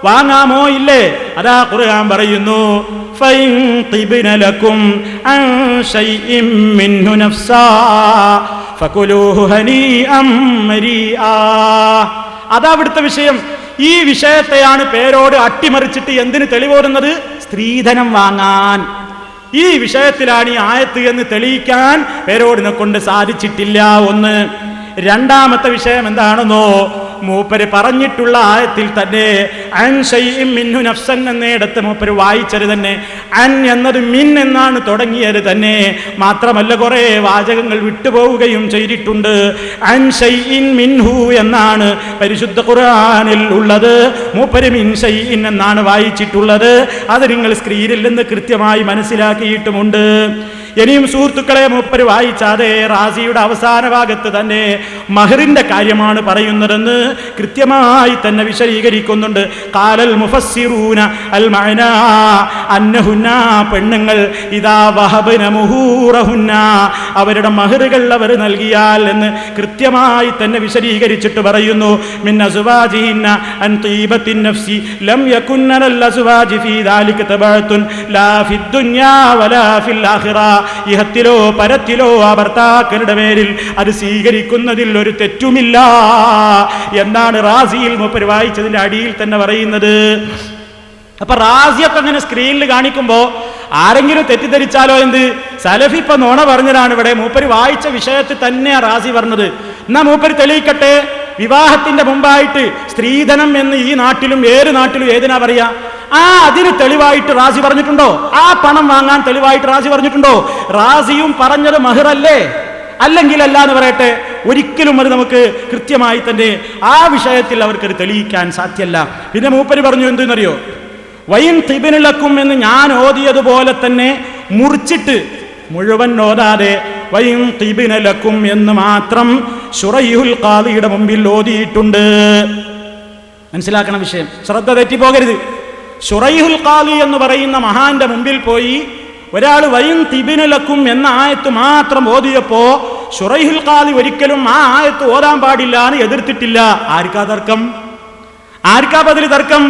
വാങ്ങാമോ ഇല്ലേ? അതാ ഖുർആൻ പറയുന്നു, ഫൈൻ തിബ്ന ലക്കും അൻ ശൈഇൻ മിൻഹു നഫ്സാ ഫകുലൂഹു ഹനീഅം മരീആ. അതാ ഇവിടുത്തെ വിഷയം. ഈ വിഷയത്തെയാണ് പേരോട് അട്ടിമറിച്ചിട്ട് എന്തിന് തെളിവോടുന്നത്? സ്ത്രീധനം വാങ്ങാൻ. ഈ വിഷയത്തിലാണ് ഈ ആയത്ത് എന്ന് തെളിയിക്കാൻ പേരോടിനെ കൊണ്ട് സാധിച്ചിട്ടില്ല. ഒന്ന്. രണ്ടാമത്തെ വിഷയം എന്താണെന്നോ, മൂപ്പര് പറഞ്ഞിട്ടുള്ള ആയത്തിൽ തന്നെ അൻ ശൈഇൻ മിൻഹു നഫ്സൻ എന്നിടത്ത് മൂപ്പര് വായിച്ചത് തന്നെ അൻ എന്നത് മിൻ എന്നാണ് തുടങ്ങിയത് തന്നെ. മാത്രമല്ല കുറെ വാചകങ്ങൾ വിട്ടുപോവുകയും ചെയ്തിട്ടുണ്ട്. അൻ ശൈഇൻ മിൻഹു എന്നാണ് പരിശുദ്ധ ഖുർആനിൽ ഉള്ളത്. മൂപ്പര് മിൻ ശൈഇൻ എന്നാണ് വായിച്ചിട്ടുള്ളത്. അത് നിങ്ങൾ സ്ക്രീനിൽ നിന്ന് കൃത്യമായി മനസ്സിലാക്കിയിട്ടുമുണ്ട്. ഇനിയും സുഹൃത്തുക്കളെ, മൂപ്പര് വായിച്ചാതെ റാസിയുടെ അവസാന ഭാഗത്ത് തന്നെ മഹറിന്റെ കാര്യമാണ് പറയുന്നതെന്ന് കൃത്യമായി തന്നെ വിശദീകരിക്കുന്നുണ്ട്. ഖാലൽ മുഫസ്സിറൂന അൽ മഅന അന്നഹുന്ന, പെണ്ണുങ്ങൾ ഇദാ വഹബ്ന മുഹൂറഹുന്ന, അവരുടെ മഹറുകൾ അവർ നൽകിയാൽ എന്ന് കൃത്യമായി തന്നെ വിശദീകരിച്ചിട്ട് പറയുന്നു. മിൻ അസ്വാജിഹിന്ന അൻ തീബത്തിൻ നഫ്സി ലം യകുന്ന ലൽ അസ്വാജി ഫീ ദാലിക തബഅത്തുൻ ലാ ഫിദ് ദുനിയാ വലാ ഫിൽ ആഖിറ, ഇഹത്തിലോ പരത്തിലോ ആ ഭർത്താക്കളുടെ പേരിൽ അത് സ്വീകരിക്കുന്നതിൽ ഒരു തെറ്റുമില്ല എന്നാണ് റാസിയിൽ മൂപ്പര് വായിച്ചതിന്റെ അടിയിൽ തന്നെ പറയുന്നത്. അപ്പൊ റാസിയൊക്കെ അങ്ങനെ സ്ക്രീനിൽ കാണിക്കുമ്പോ ആരെങ്കിലും തെറ്റിദ്ധരിച്ചാലോ എന്ത്, സലഫി ഇപ്പൊ നോണ പറഞ്ഞതാണ്. ഇവിടെ മൂപ്പര് വായിച്ച വിഷയത്തിൽ തന്നെയാ റാസി പറഞ്ഞത്. എന്നാ മൂപ്പര് തെളിയിക്കട്ടെ. വിവാഹത്തിന്റെ മുമ്പായിട്ട് സ്ത്രീധനം എന്ന് ഈ നാട്ടിലും ഏത് നാട്ടിലും ഏതിനാ പറയാ? അതിന് തെളിവായിട്ട് റാസി പറഞ്ഞിട്ടുണ്ടോ? ആ പണം വാങ്ങാൻ തെളിവായിട്ട് റാസി പറഞ്ഞിട്ടുണ്ടോ? റാസിയും പറഞ്ഞത് മഹറല്ലേ? അല്ലെങ്കിൽ അല്ല എന്ന് പറയട്ടെ. ഒരിക്കലും അത് നമുക്ക് കൃത്യമായി തന്നെ ആ വിഷയത്തിൽ അവർക്കത് തെളിയിക്കാൻ സാധ്യമല്ല. പിന്നെ മൂപ്പര് പറഞ്ഞു എന്തെന്നറിയോ, വൈൻ തിബിനിലക്കും എന്ന് ഞാൻ ഓതിയതുപോലെ തന്നെ മുറിച്ചിട്ട് മുഴുവൻ ഓതാതെ വൈൻ തിബിനലക്കും എന്ന് മാത്രം ശുറൈഹുൽ ഖാദിയുടെ മുമ്പിൽ ഓതിയിട്ടുണ്ട്. മനസ്സിലാക്കണം വിഷയം, ശ്രദ്ധ തെറ്റിപ്പോകരുത്. ശുറൈഹുൽ ഖാദി എന്ന് പറയുന്ന മഹാന്റെ മുമ്പിൽ പോയി ഒരാൾ വൈൻ തിബിനലക്കും എന്ന ആയത്ത് മാത്രം ഓതിയപ്പോ ശുറൈഹുൽ ഖാദി ഒരിക്കലും ആ ആയത്ത് ഓതാൻ പാടില്ല എന്ന് എതിർത്തിട്ടില്ല. ആർക്കാ തർക്കം? ആർക്കാ ബദൽ തർക്കം?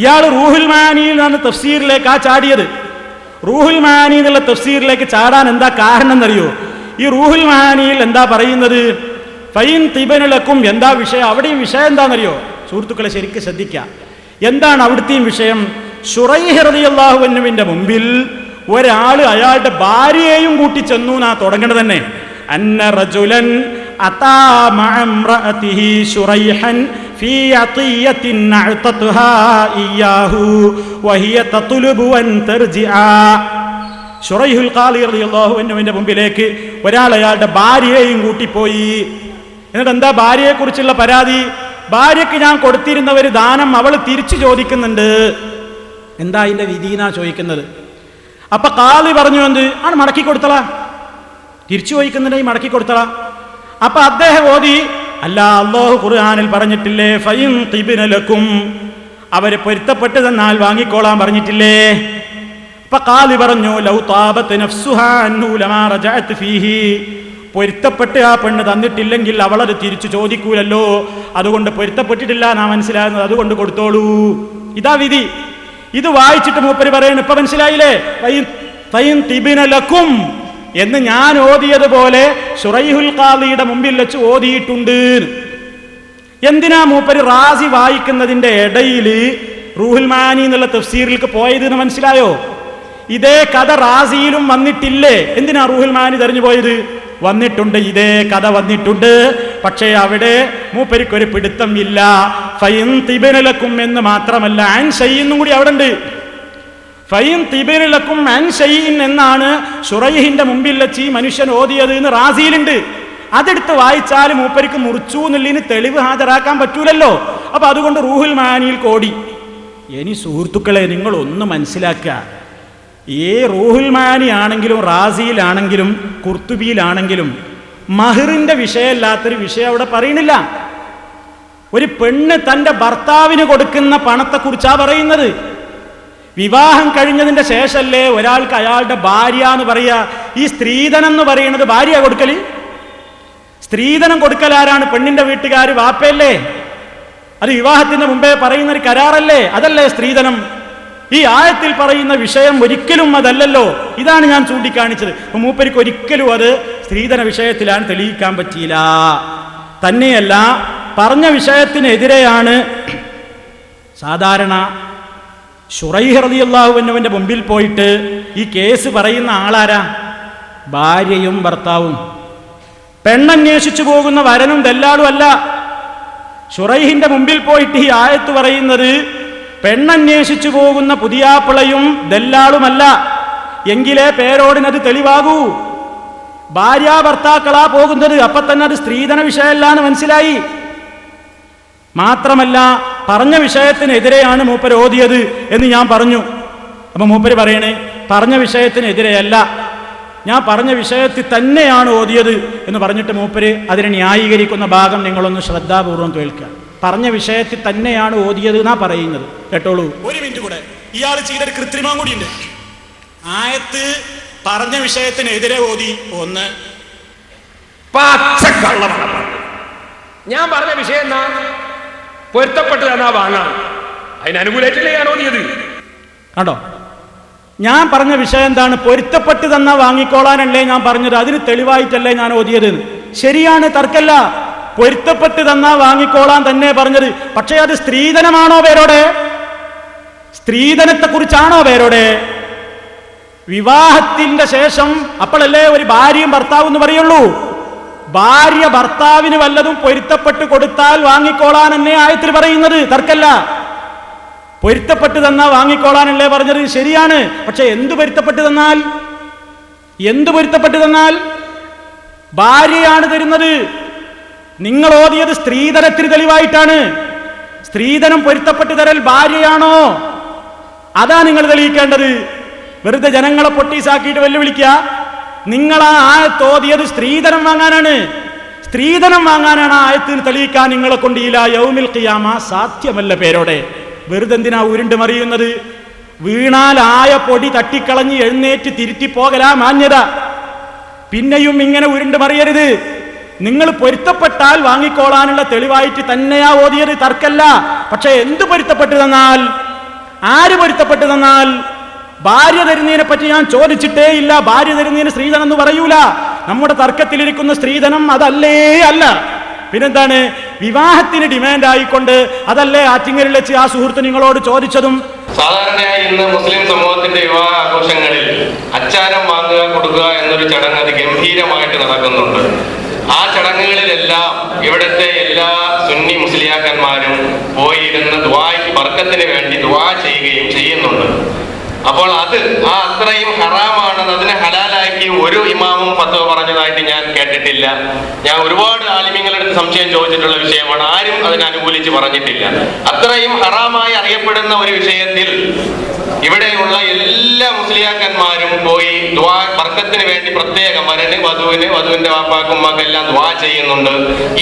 ഇയാൾ റൂഹുൽ മാനിയിൽ നിന്നാണ് തഫ്സീറിലേക്ക് ചാടിയത്. റൂഹുൽ മാനി എന്നുള്ള തഫ്സീറിലേക്ക് ചാടാൻ എന്താ കാരണം എന്നറിയോ? ഈ റൂഹുൽ മാനിയിൽ എന്താ പറയുന്നത്? ഫൈൻ തിബിനലക്കും എന്താ വിഷയം? അവിടെയും വിഷയം എന്താണെന്നറിയോ സുഹൃത്തുക്കളെ? ശരിക്കും ശ്രദ്ധിക്കാം. എന്താണ് അവിടുത്തെയും വിഷയം? ശുറൈഹ് റളിയല്ലാഹു അൻഹുവിന്റെ മുമ്പിൽ ഒരാൾ അയാളുടെ ഭാര്യയെയും കൂട്ടി ചെന്നു എന്നാ തുടങ്ങേണ്ടത് തന്നെ. അന്ന റജുലൻ അതാ മഅംറഅതിഹി ശുറൈഹൻ ഫീ അതിയത്തിൻ അഅതതുഹാ ഇയ്യാഹു വഹിയ തത്ലുബു അൻ തർജിഅ. ശുറൈഹുൽ ഖാദി റളിയല്ലാഹു അൻഹുവിന്റെ മുമ്പിലേക്ക് ഒരാൾ അയാളുടെ ഭാര്യയെയും കൂട്ടിപ്പോയി. എന്നിട്ട് എന്താ ഭാര്യയെക്കുറിച്ചുള്ള പരാതി? ഭാര്യയ്ക്ക് ഞാൻ കൊടുത്തിരുന്ന ഒരു ദാനം അവൾ തിരിച്ചു ചോദിക്കുന്നുണ്ട്. എന്താ അതിന്റെ വിധീനാ ചോദിക്കുന്നത്? അപ്പൊ ഖാദി പറഞ്ഞു എന്ത് ആണ്? മടക്കി കൊടുത്തളാ. തിരിച്ചു ചോദിക്കുന്നുണ്ടെങ്കിൽ മടക്കി കൊടുത്തളാ. അപ്പൊ അദ്ദേഹം ഓതി, അല്ല അല്ലാഹു ഖുർആനിൽ പറഞ്ഞിട്ടില്ലേ ഫൈൻ തിബ്ന ലക്കും, അവര് പൊരുത്തപ്പെട്ട് തന്നാൽ വാങ്ങിക്കോളാൻ പറഞ്ഞിട്ടില്ലേ? അപ്പൊ ഖാലി പറഞ്ഞു ലൗ താബത് നഫ്സുഹാ അന്നു ലമാ റജഅത് ഫീഹി, പൊരുത്തപ്പെട്ട് ആ പെണ്ണ് തന്നിട്ടില്ലെങ്കിൽ അവളത് തിരിച്ചു ചോദിക്കൂലല്ലോ, അതുകൊണ്ട് പൊരുത്തപ്പെട്ടിട്ടില്ല നാ മനസ്സിലാകുന്നത്, അതുകൊണ്ട് കൊടുത്തോളൂ. ഇതാ വിധി. ഇത് വായിച്ചിട്ട് മൂപ്പര് പറയണം, ഇപ്പൊ മനസ്സിലായില്ലേ? ഫൈൻ തിബ്ന ലക്കും എന്ന് ഞാൻ ഓതിയതുപോലെ ശുറൈഹുൽ ഖാദിയുടെ മുമ്പിൽ വെച്ച് ഓതിയിട്ടുണ്ട്. എന്തിനാ മൂപ്പര് റാസി വായിക്കുന്നതിന്റെ ഇടയിൽ റൂഹുൽ മാനി എന്നുള്ള തഫ്സീറിലേക്ക് പോയത് എന്ന് മനസ്സിലായോ? ഇതേ കഥ റാസിയിലും വന്നിട്ടില്ലേ? എന്തിനാ റൂഹുൽ മാനി തെരഞ്ഞു പോയത്? വന്നിട്ടുണ്ട്, ഇതേ കഥ വന്നിട്ടുണ്ട്. പക്ഷേ അവിടെ മൂപ്പരിക്കൊരു പിടുത്തം ഇല്ല. ഫൈൻ തിബ്ന ലക്കും എന്ന് മാത്രമല്ല, അൻ ഷൈഇന്നും കൂടി അവിടെ ഉണ്ട്. ഫൈൻ തിബ്ന ലക്കും അൻ ഷൈഇൻ എന്നാണ് ശുറൈഹിന്റെ മുമ്പിൽ വെച്ച് ഈ മനുഷ്യൻ ഓതിയത് എന്ന് റാസിയിലുണ്ട്. അതെടുത്ത് വായിച്ചാൽ മൂപ്പരിക്ക് മുറിച്ചു എന്നുള്ളതിന് തെളിവ് ഹാജരാക്കാൻ പറ്റൂലല്ലോ. അപ്പൊ അതുകൊണ്ട് റൂഹുൽ മാനിയിൽ കോടി. ഇനി സുഹൃത്തുക്കളെ, നിങ്ങൾ ഒന്ന് മനസ്സിലാക്കുക, ഈ റൂഹുൽ മാനി ആണെങ്കിലും റാസിയിലാണെങ്കിലും ഖുർത്തുബിയിലാണെങ്കിലും മഹറിന്റെ വിഷയമല്ലാത്തൊരു വിഷയം അവിടെ പറയണില്ല. ഒരു പെണ്ണ് തന്റെ ഭർത്താവിന് കൊടുക്കുന്ന പണത്തെക്കുറിച്ചാ പറയുന്നത്. വിവാഹം കഴിഞ്ഞതിന്റെ ശേഷമല്ലേ ഒരാൾക്ക് അയാളുടെ ഭാര്യ എന്ന് പറയാ. ഈ സ്ത്രീധനം എന്ന് പറയുന്നത് ഭാര്യ കൊടുക്കല്? സ്ത്രീധനം കൊടുക്കലാരാണ്? പെണ്ണിന്റെ വീട്ടുകാർ, വാപ്പയല്ലേ? അത് വിവാഹത്തിന് മുമ്പേ പറയുന്ന ഒരു കരാറല്ലേ? അതല്ലേ സ്ത്രീധനം? ഈ ആയത്തിൽ പറയുന്ന വിഷയം ഒരിക്കലും അതല്ലല്ലോ. ഇതാണ് ഞാൻ ചൂണ്ടിക്കാണിച്ചത്. അപ്പൊ മൂപ്പരിക്ക് ഒരിക്കലും അത് സ്ത്രീധന വിഷയത്തിലാണ് തെളിയിക്കാൻ പറ്റിയില്ല. തന്നെയല്ല, പറഞ്ഞ വിഷയത്തിനെതിരെയാണ് സാധാരണ ശുറൈഹ് റളിയല്ലാഹു അൻഹുവിന്റെ മുമ്പിൽ പോയിട്ട് ഈ കേസ് പറയുന്ന ആളാരാ? ഭാര്യയും ഭർത്താവും. പെണ്ണന്വേഷിച്ചു പോകുന്ന വരനും ദല്ലാളും അല്ല. ശുറൈഹിന്റെ മുമ്പിൽ പോയിട്ട് ഈ ആയത്ത് പറയുന്നത് പെണ്ണന്വേഷിച്ചു പോകുന്ന പുതിയാപ്പിളയും ദല്ലാളുമല്ല. എങ്കിലേ പേരോടിനത് തെളിവാകൂ. ഭാര്യാഭർത്താക്കളാ പോകുന്നത്. അപ്പൊ തന്നെ അത് സ്ത്രീധന വിഷയമല്ലാന്ന് മനസ്സിലായി. മാത്രമല്ല, പറഞ്ഞ വിഷയത്തിനെതിരെയാണ് മൂപ്പര് ഓതിയത് എന്ന് ഞാൻ പറഞ്ഞു. അപ്പൊ മൂപ്പര് പറയണേ, പറഞ്ഞ വിഷയത്തിനെതിരെയല്ല, ഞാൻ പറഞ്ഞ വിഷയത്തിൽ തന്നെയാണ് ഓതിയത് എന്ന് പറഞ്ഞിട്ട് മൂപ്പര് അതിനെ ന്യായീകരിക്കുന്ന ഭാഗം നിങ്ങളൊന്ന് ശ്രദ്ധാപൂർവം കേൾക്കുക. പറഞ്ഞ വിഷയത്തിൽ തന്നെയാണ് ഓതിയത് എന്നാ പറയുന്നത്. കേട്ടോളൂ. ഒരു മിനിറ്റ് കൂടെ. ഇയാൾ ചെയ്തൊരു കൃത്രിമം കൂടിയുണ്ട്. ആയത്ത് പറഞ്ഞ വിഷയത്തിനെതിരെ ഓതി. ഒന്ന് പച്ചക്കള്ളമാണ്. ഞാൻ പറഞ്ഞ വിഷയം എന്നാ? പൊരുത്തപ്പെട്ട് തന്നാ വാങ്ങാം. അതിനനുകൂലമായിട്ടല്ലേ ഞാൻ ഓതിയത്. കണ്ടോ? ഞാൻ പറഞ്ഞ വിഷയം എന്താണ്? പൊരുത്തപ്പെട്ട് തന്നാ വാങ്ങിക്കോളാനല്ലേ ഞാൻ പറഞ്ഞത്. അതിന് തെളിവായിട്ടല്ലേ ഞാൻ ഓതിയത്. ശരിയാണ്, തർക്കല്ല. പൊരുത്തപ്പെട്ട് തന്നാ വാങ്ങിക്കോളാൻ തന്നെ പറഞ്ഞത്. പക്ഷേ അത് സ്ത്രീധനമാണോ പേരോടെ? സ്ത്രീധനത്തെ കുറിച്ചാണോ പേരോടെ? വിവാഹത്തിന്റെ ശേഷം അപ്പോഴല്ലേ ഒരു ഭാര്യയും ഭർത്താവും എന്ന് പറയുള്ളൂ. ഭാര്യ ഭർത്താവിന് വല്ലതും പൊരുത്തപ്പെട്ട് കൊടുത്താൽ വാങ്ങിക്കോളാൻ എന്നെ ആയത്തിൽ പറയുന്നത്. തർക്കല്ല. പൊരുത്തപ്പെട്ട് തന്നാ വാങ്ങിക്കോളാനല്ലേ പറഞ്ഞത്. ശരിയാണ്. പക്ഷെ എന്ത് പൊരുത്തപ്പെട്ട് തന്നാൽ? എന്ത് പൊരുത്തപ്പെട്ട് തന്നാൽ? ഭാര്യയാണ് തരുന്നത്. നിങ്ങൾ ഓതിയത് സ്ത്രീധനത്തിന് തെളിവായിട്ടാണ്. സ്ത്രീധനം പൊരുത്തപ്പെട്ട് തരൽ ഭാര്യയാണോ? അതാ നിങ്ങൾ തെളിയിക്കേണ്ടത്. വെറുതെ ജനങ്ങളെ പൊട്ടീസാക്കിയിട്ട് വെല്ലുവിളിക്കുക. നിങ്ങൾ ആ ആയത്ത് ഓതിയത് സ്ത്രീധനം വാങ്ങാനാണ്. സ്ത്രീധനം വാങ്ങാനാണ് ആ ആയത്തിന് തെളിയിക്കാൻ നിങ്ങളെ കൊണ്ട് ഇലാ യൗമിൽ ഖിയാമ സാധ്യമല്ല പേരോടെ. വെറുതെ എന്തിനാ ഉരുണ്ട് മറിയുന്നത്? വീണാൽ ആയ പൊടി തട്ടിക്കളഞ്ഞ് എഴുന്നേറ്റ് തിരുത്തി പോകലാ മാന്യത. പിന്നെയും ഇങ്ങനെ ഉരുണ്ട് മറിയരുത്. നിങ്ങൾ പൊരുത്തപ്പെട്ടാൽ വാങ്ങിക്കോളാനുള്ള തെളിവായിട്ട് തന്നെയാ ഓതിയത്. തർക്കല്ല. പക്ഷെ എന്ത് പൊരുത്തപ്പെട്ട് തന്നാൽ? ആര് പൊരുത്തപ്പെട്ട് തന്നാൽ? ഭാര്യ തരുന്നതിനെ പറ്റി ഞാൻ ചോദിച്ചിട്ടേ ഇല്ല. ഭാര്യ തരുന്നതിന് സ്ത്രീധനം എന്ന് പറയൂല. നമ്മുടെ തർക്കത്തിലിരിക്കുന്ന സ്ത്രീധനം അതല്ലേ അല്ല. പിന്നെന്താണ്? വിവാഹത്തിന് ഡിമാൻഡ് ആയിക്കൊണ്ട് അതല്ലേ ആറ്റിങ്ങലിൽ വെച്ച് ആ സുഹൃത്ത് നിങ്ങളോട് ചോദിച്ചതും. സാധാരണയായി ഇന്ന് മുസ്ലിം സമൂഹത്തിന്റെ വിവാഹ ആഘോഷങ്ങളിൽ അച്ചാരം വാങ്ങുക, കൊടുക്കുക എന്നൊരു ചടങ്ങ് അത് ഗംഭീരമായിട്ട് നടക്കുന്നുണ്ട്. ആ ചടങ്ങുകളിലെല്ലാം ഇവിടുത്തെ എല്ലാ സുന്നി മുസ്ലിയാക്കന്മാരും പോയിരുന്ന് ബർക്കത്തിന് വേണ്ടി ദുആ ചെയ്യുകയും ചെയ്യുന്നുണ്ട്. അപ്പോൾ അത് അത്രയും ഹറാമാണെന്ന്, അതിനെ ഹലാലാക്കി വേണ്ടി ഒരു ഇമാമും ഫത്വ പറഞ്ഞതായിട്ട് ഞാൻ കേട്ടിട്ടില്ല. ഞാൻ ഒരുപാട് ആലിമ്യങ്ങളുടെ അടുത്ത് സംശയം ചോദിച്ചിട്ടുള്ള വിഷയമാണ്. ആരും അതിനെ അനുകൂലിച്ച് പറഞ്ഞിട്ടില്ല. അത്രയും ഹറാമായി അറിയപ്പെടുന്ന ഒരു വിഷയത്തിൽ ഇവിടെയുള്ള എല്ലാ മുസ്ലിയാക്കന്മാരും പോയി ദുആ ബർക്കത്തിന് വേണ്ടി പ്രത്യേകം വരന് വധുവിന് വധുവിന്റെ വാപ്പാക്കും ഉമ്മാക്കെല്ലാം ദുആ ചെയ്യുന്നുണ്ട്.